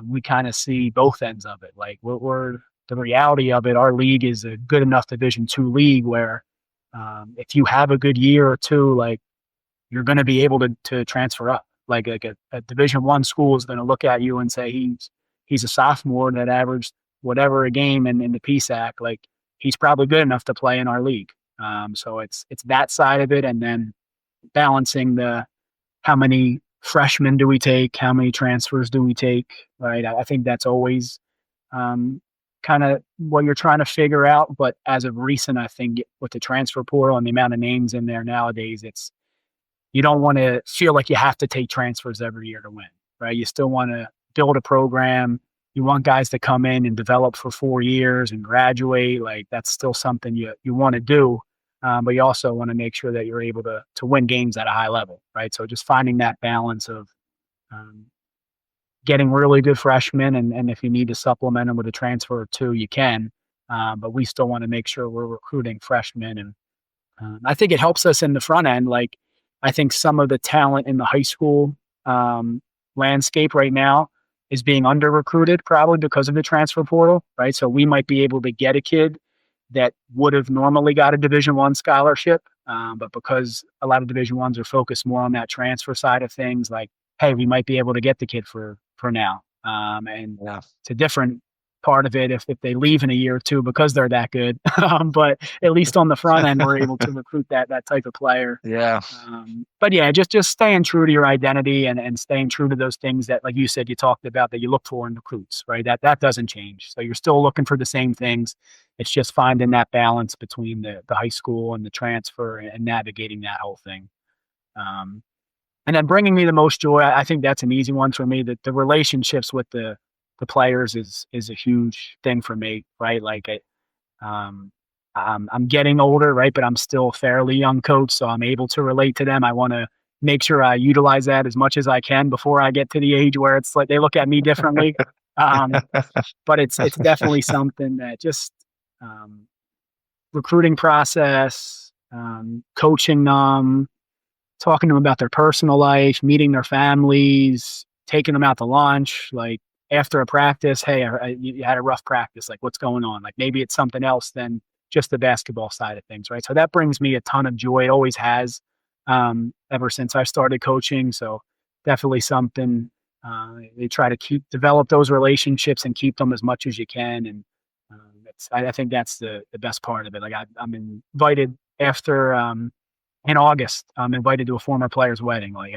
[SPEAKER 2] we kind of see both ends of it. Like, we're the reality of it. Our league is a good enough Division II league where if you have a good year or two, like, you're going to be able to transfer up. Like a Division I school is going to look at you and say he's a sophomore that averaged whatever a game in the PSAC. Like, he's probably good enough to play in our league. So it's that side of it, and then balancing how many freshmen do we take, how many transfers do we take, right? I think that's always kind of what you're trying to figure out. But as of recent, I think with the transfer portal and the amount of names in there nowadays, you don't want to feel like you have to take transfers every year to win, right? You still want to build a program. You want guys to come in and develop for 4 years and graduate. Like, that's still something you want to do. But you also want to make sure that you're able to win games at a high level, right? So just finding that balance of getting really good freshmen, and if you need to supplement them with a transfer or two, you can. But we still want to make sure we're recruiting freshmen. And I think it helps us in the front end. Like, I think some of the talent in the high school landscape right now is being under-recruited, probably because of the transfer portal, right? So we might be able to get a kid that would have normally got a Division I scholarship, but because a lot of Division Is are focused more on that transfer side of things, like, hey, we might be able to get the kid for now. And it's a different part of it if they leave in a year or two because they're that good. But at least on the front end, we're able to recruit that type of player.
[SPEAKER 3] Yeah.
[SPEAKER 2] But yeah, just staying true to your identity and staying true to those things that, like you said, you talked about, that you look for in recruits, right? That doesn't change. So you're still looking for the same things. It's just finding that balance between the high school and the transfer and navigating that whole thing. And then bringing me the most joy, I think that's an easy one for me. The relationships with the players is a huge thing for me, right? Like, I'm getting older, right? But I'm still a fairly young coach, so I'm able to relate to them. I want to make sure I utilize that as much as I can before I get to the age where it's like they look at me differently. But it's definitely something that just recruiting process, coaching them, talking to them about their personal life, meeting their families, taking them out to lunch, like after a practice, hey, you had a rough practice, like what's going on? Like maybe it's something else than just the basketball side of things, right? So that brings me a ton of joy. It always has, ever since I started coaching. So definitely something, they try to develop those relationships and keep them as much as you can. And I think that's the best part of it. Like I'm invited after, in August, I'm invited to a former player's wedding. Like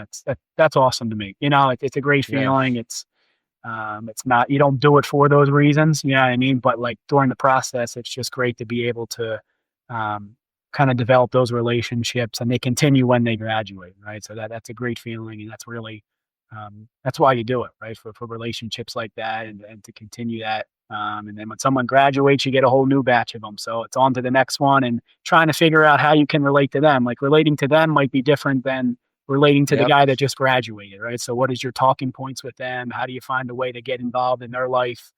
[SPEAKER 2] that's awesome to me. It's a great feeling. It's not, you don't do it for those reasons, you know what I mean? But like during the process, it's just great to be able to, kind of develop those relationships, and they continue when they graduate. Right. So that's a great feeling. And that's really, that's why you do it, right? For relationships like that, and to continue that. And then when someone graduates, you get a whole new batch of them. So it's on to the next one, and trying to figure out how you can relate to them. Like relating to them might be different than relating to the guy that just graduated, right? So what is your talking points with them? How do you find a way to get involved in their life?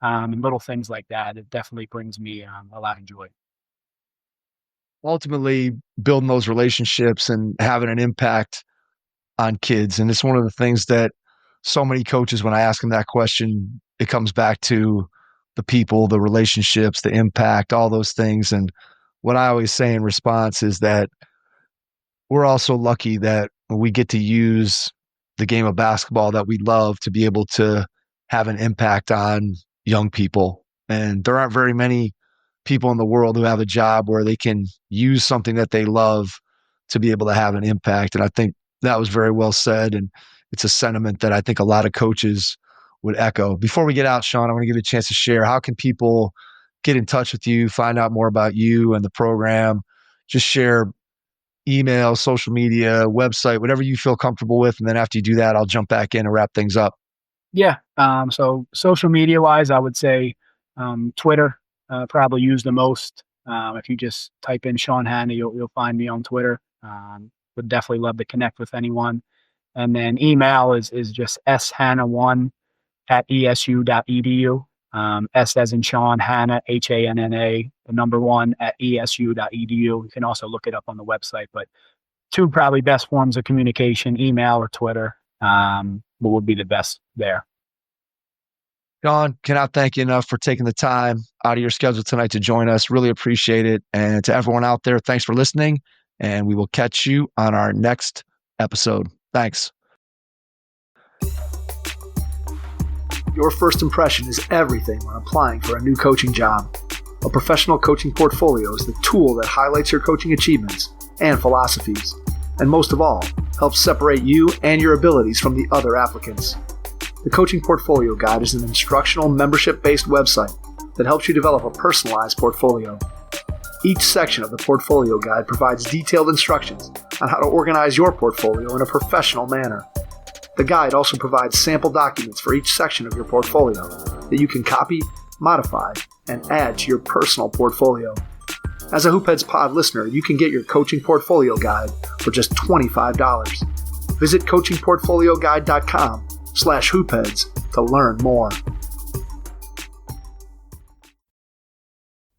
[SPEAKER 2] And little things like that. It definitely brings me a lot of joy.
[SPEAKER 3] Ultimately, building those relationships and having an impact on kids. And it's one of the things that so many coaches, when I ask them that question, it comes back to the people, the relationships, the impact, all those things. And what I always say in response is that we're also lucky that we get to use the game of basketball that we love to be able to have an impact on young people. And there aren't very many people in the world who have a job where they can use something that they love to be able to have an impact. And I think that was very well said. And it's a sentiment that I think a lot of coaches would echo. Before we get out, Sean, I want to give you a chance to share. How can people get in touch with you, find out more about you and the program? Just share email, social media, website, whatever you feel comfortable with. And then after you do that, I'll jump back in and wrap things up.
[SPEAKER 2] Yeah. So social media wise, I would say Twitter, probably use the most. If you just type in Sean Hanna, you'll find me on Twitter. Would definitely love to connect with anyone. And then email is just shanna1@esu.edu. S as in Sean, Hanna, HANNA, the number 1 @esu.edu. You can also look it up on the website, but two probably best forms of communication, email or Twitter, what would be the best there.
[SPEAKER 3] Sean, cannot thank you enough for taking the time out of your schedule tonight to join us. Really appreciate it. And to everyone out there, thanks for listening. And we will catch you on our next episode. Thanks. Your first impression is everything when applying for a new coaching job. A professional coaching portfolio is the tool that highlights your coaching achievements and philosophies, and most of all, helps separate you and your abilities from the other applicants. The Coaching Portfolio Guide is an instructional, membership-based website that helps you develop a personalized portfolio. Each section of the Portfolio Guide provides detailed instructions on how to organize your portfolio in a professional manner. The guide also provides sample documents for each section of your portfolio that you can copy, modify, and add to your personal portfolio. As a Hoopheads Pod listener, you can get your Coaching Portfolio Guide for just $25. Visit coachingportfolioguide.com/hoopheads to learn more.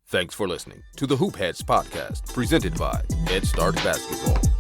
[SPEAKER 1] Thanks for listening to the Hoop Heads podcast, presented by Head Start Basketball.